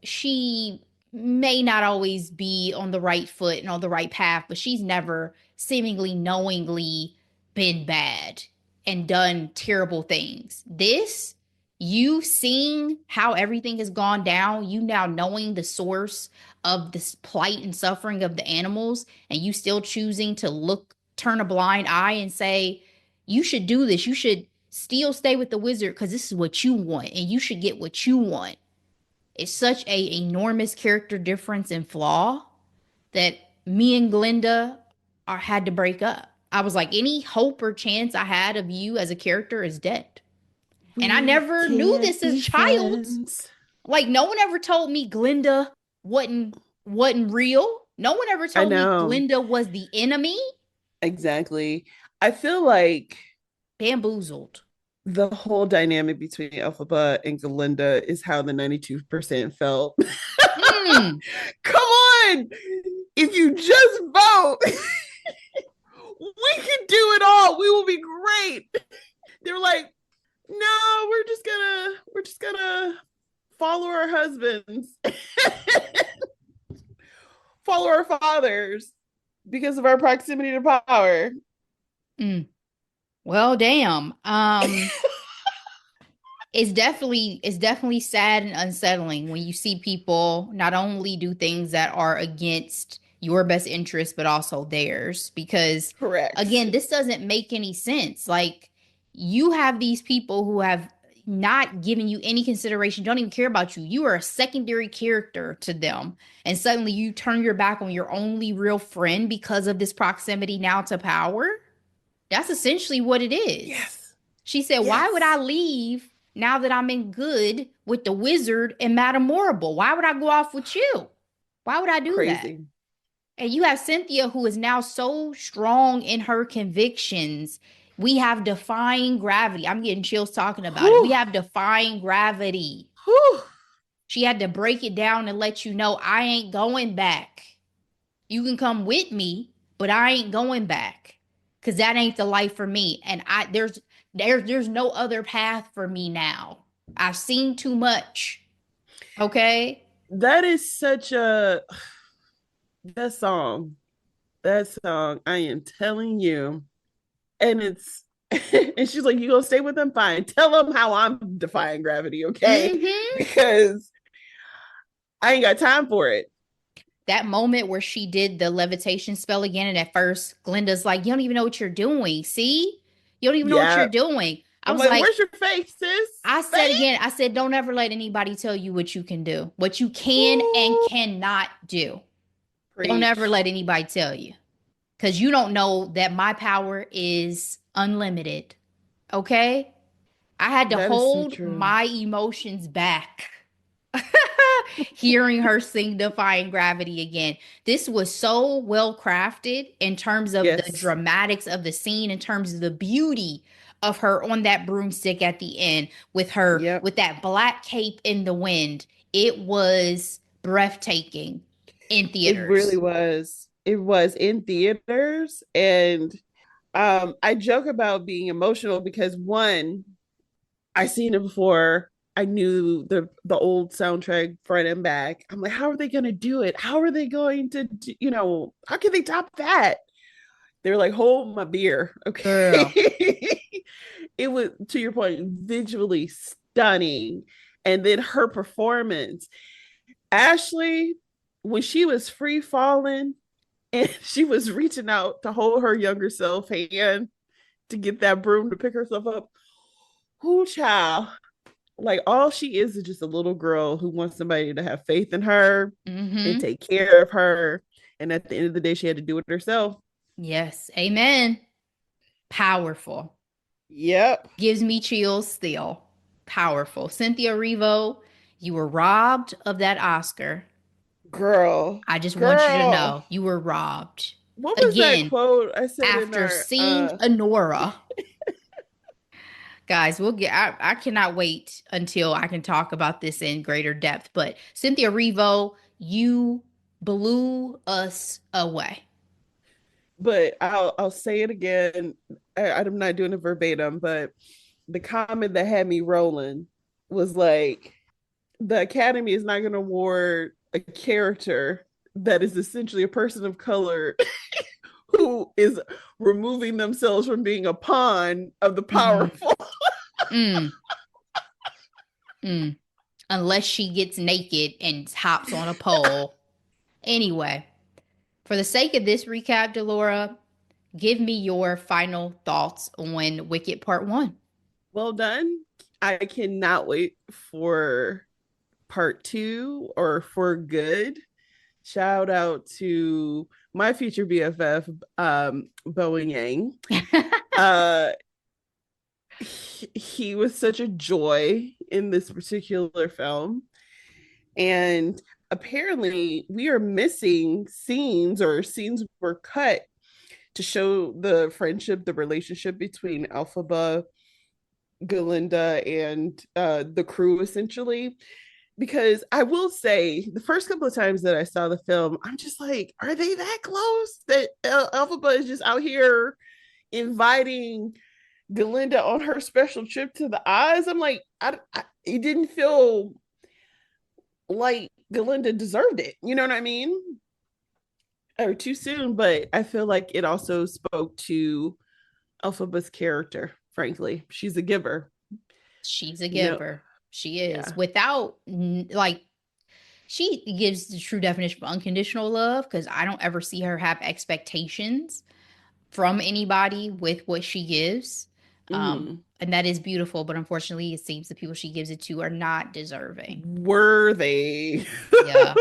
she may not always be on the right foot and on the right path, but she's never seemingly knowingly been bad and done terrible things. This, you seeing how everything has gone down, you now knowing the source of this plight and suffering of the animals, and you still choosing to turn a blind eye and say, you should do this. You should still stay with the wizard because this is what you want and you should get what you want. It's such a enormous character difference and flaw that me and Glinda had to break up. I was like, any hope or chance I had of you as a character is dead. And I We never knew can't this as a be child. friends. Like no one ever told me Glinda wasn't real. No one ever I told me know. Glinda was the enemy. Exactly. I feel like Bamboozled. the whole dynamic between Elphaba and Galinda is how the 92% felt. Mm. Come on. If you just vote, we can do it all. We will be great. They're like, no, we're just gonna follow our husbands, follow our fathers because of our proximity to power. Mm. Well, damn. It's definitely sad and unsettling when you see people not only do things that are against your best interest but also theirs, because Correct. again, this doesn't make any sense. Like, you have these people who have not given you any consideration, don't even care about you. You are a secondary character to them, and suddenly you turn your back on your only real friend because of this proximity now to power. That's essentially what it is. Yes. She said, why would I Yes. leave now that I'm in good with the wizard and Madame Morrible? Why would I go off with you? Why would I do that? Crazy. And you have Cynthia, who is now so strong in her convictions. We have defying gravity. I'm getting chills talking about it. We Whew, have defying gravity. whew. She had to break it down and let you know I ain't going back. You can come with me, but I ain't going back. Cause that ain't the life for me. And there's no other path for me now. I've seen too much. Okay. That is such a that song. That song. I am telling you. And it's and she's like, you gonna stay with them? Fine. Tell them how I'm defying gravity, okay? Mm-hmm. Because I ain't got time for it. That moment where she did the levitation spell again, and at first Glenda's like, you don't even know what you're doing. See? You don't even know what you're Yeah. doing. I I'm was like, like, where's your face, sis? I Say said it. again, I said, don't ever let anybody tell you what you can do, what you can and Ooh, cannot do. Don't ever preach. let anybody tell you because you don't know that my power is unlimited. Okay? I had to That is so hold true. my emotions back hearing her sing Defying Gravity again. This was so well crafted in terms of the Yes. dramatics of the scene, in terms of the beauty of her on that broomstick at the end with her Yep. with that black cape in the wind. It was breathtaking in It really theaters. was. It was in theaters. And I joke about being emotional because one, I seen it before. I knew the old soundtrack front and back. I'm like, how are they gonna do it? How are they going to do, how can they top that? They're like, hold my beer. Okay. Girl. It was, to your point, visually stunning. And then her performance. Ashley, when she was free falling and she was reaching out to hold her younger self hand to get that broom to pick herself up. Who child? Like all she is just a little girl who wants somebody to have faith in her and Mm-hmm. take care of her. And at the end of the day, she had to do it herself. Yes. Amen. Powerful. Yep. Gives me chills still. Powerful. Cynthia Erivo, you were robbed of that Oscar. Girl. I just want you to Girl. know you were robbed. What was that Again, quote I said in after our seeing Honora. Guys, I cannot wait until I can talk about this in greater depth. But Cynthia Erivo, you blew us away. but I'll say it again. I'm not doing it verbatim, but the comment that had me rolling was like, the Academy is not going to award a character that is essentially a person of color who is removing themselves from being a pawn of the Mm, powerful. mm, mm. Unless she gets naked and hops on a pole. Anyway, for the sake of this recap, Delora, give me your final thoughts on Wicked Part 1. Well done. I cannot wait for part two or for good. Shout out to my future BFF, Bowen Yang. Uh, he was such a joy in this particular film. And apparently, we are missing scenes, or scenes were cut to show the friendship, the relationship between Alphaba, Galinda, and the crew, essentially. Because I will say, the first couple of times that I saw the film, I'm just like, are they that close? That Alphaba is just out here inviting Galinda on her special trip to the Oz. I'm like, it didn't feel like Galinda deserved it. You know what I mean? Or too soon, but I feel like it also spoke to Elphaba's character. Frankly, she's a giver. She's a No, giver. She is. yeah. Without, like, she gives the true definition of unconditional love because I don't ever see her have expectations from anybody with what she gives. Mm-hmm. And that is beautiful, but unfortunately, it seems the people she gives it to are not deserving. Were they Yeah.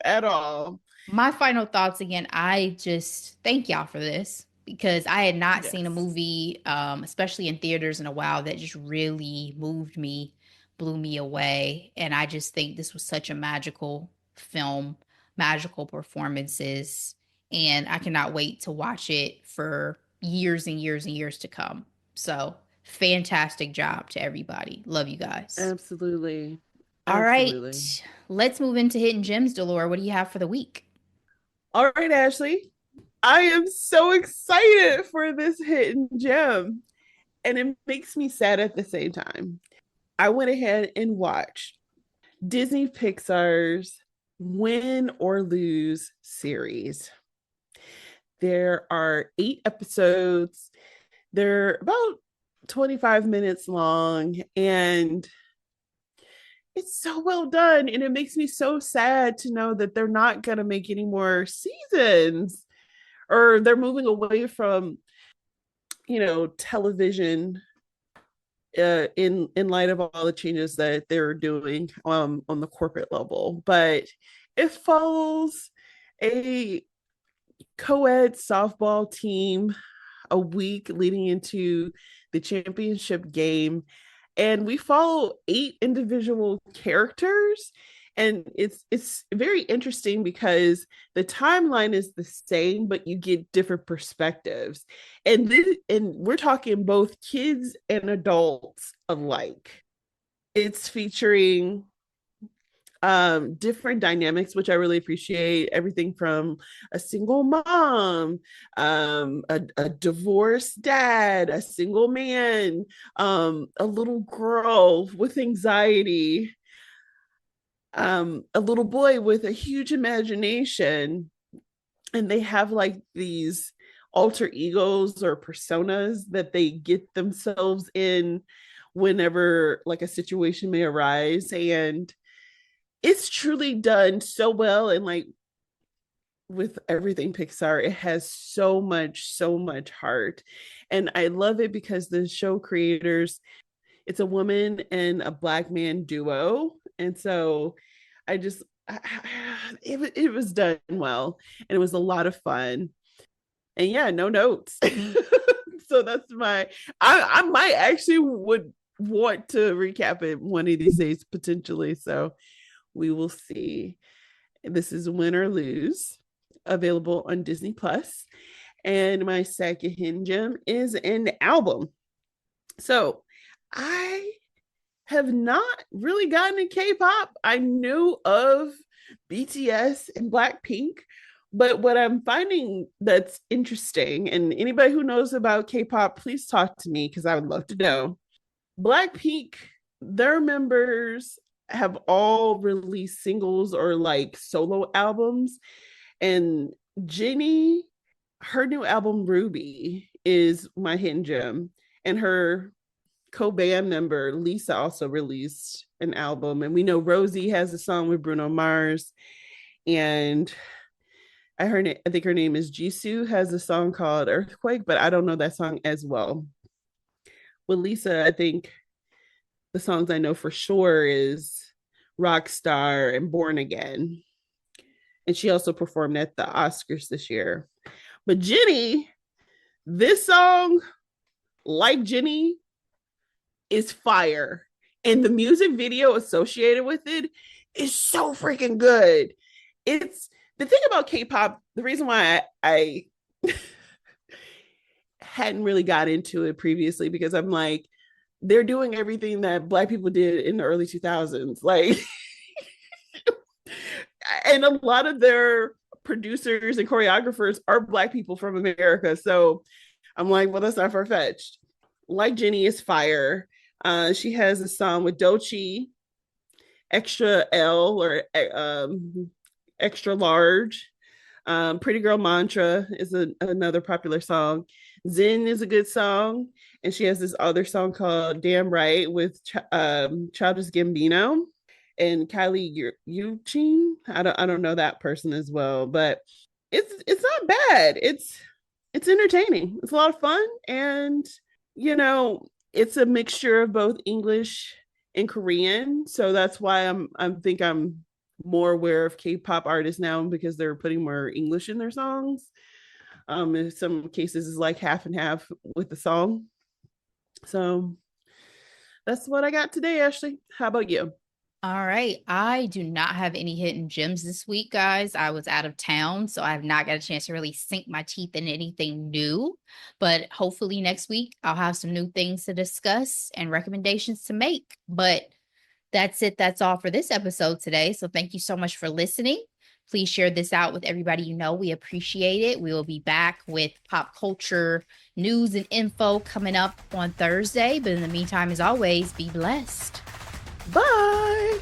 at all? My final thoughts again, I just thank y'all for this because I had not seen a Yes. movie, especially in theaters in a while, that just really moved me, blew me away. And I just think this was such a magical film, magical performances. and I cannot wait to watch it for years and years and years to come. So, fantastic job to everybody. Love you guys. Absolutely. All Absolutely. right, let's move into hidden gems, Delora. What do you have for the week? All right, Ashley. I am so excited for this hidden gem, and it makes me sad at the same time. I went ahead and watched Disney Pixar's Win or Lose series. There are 8 episodes. They're about 25 minutes long, and it's so well done. And it makes me so sad to know that they're not going to make any more seasons, or they're moving away from, television, in light of all the changes that they're doing on the corporate level. But it follows a co-ed softball team a week leading into the championship game, and we follow 8 individual characters, and it's very interesting because the timeline is the same, but you get different perspectives, and we're talking both kids and adults alike. It's featuring different dynamics, which I really appreciate. Everything from a single mom, a divorced dad, a single man, a little girl with anxiety, a little boy with a huge imagination, and they have like these alter egos or personas that they get themselves in whenever like a situation may arise. And it's truly done so well. And like with everything Pixar, it has so much heart. And I love it because the show creators, it's a woman and a black man duo. And so I just, it was done well, and it was a lot of fun. And yeah, no notes. So that's I might actually would want to recap it one of these days potentially. So we will see. This is Win or Lose, available on Disney Plus. And my second hidden gem is an album. So I have not really gotten into K-pop. I knew of BTS and Blackpink, but what I'm finding that's interesting, and anybody who knows about K-pop, please talk to me because I would love to know. Blackpink, their members have all released singles or like solo albums, and Jennie, her new album Ruby is my hidden gem, and her co-band member Lisa also released an album, and we know Rosie has a song with Bruno Mars, and I think her name is Jisoo, has a song called Earthquake, but I don't know that song as well. With Lisa, I think the songs I know for sure is Rockstar and Born Again. And she also performed at the Oscars this year. But Jennie, this song, like Jennie, is fire. And the music video associated with it is so freaking good. It's the thing about K-pop, the reason why I hadn't really got into it previously, because I'm like, they're doing everything that Black people did in the early 2000s. Like, and a lot of their producers and choreographers are Black people from America. So I'm like, well, that's not far fetched. Like Jennie is fire. She has a song with Doechii, Extra L, or Extra Large. Pretty Girl Mantra is another popular song. Zen is a good song. And she has this other song called Damn Right with Childish Gambino and Kylie Eugene. I don't know that person as well, but it's not bad. It's entertaining. It's a lot of fun, and it's a mixture of both English and Korean. So that's why I'm more aware of K-pop artists now, because they're putting more English in their songs. In some cases, it's like half and half with the song. So that's what I got today, Ashley. How about you? All right. I do not have any hidden gems this week, guys. I was out of town, so I have not got a chance to really sink my teeth in anything new. But hopefully next week I'll have some new things to discuss and recommendations to make. But that's it. That's all for this episode today. So thank you so much for listening. Please share this out with everybody you know. We appreciate it. We will be back with pop culture news and info coming up on Thursday. But in the meantime, as always, be blessed. Bye.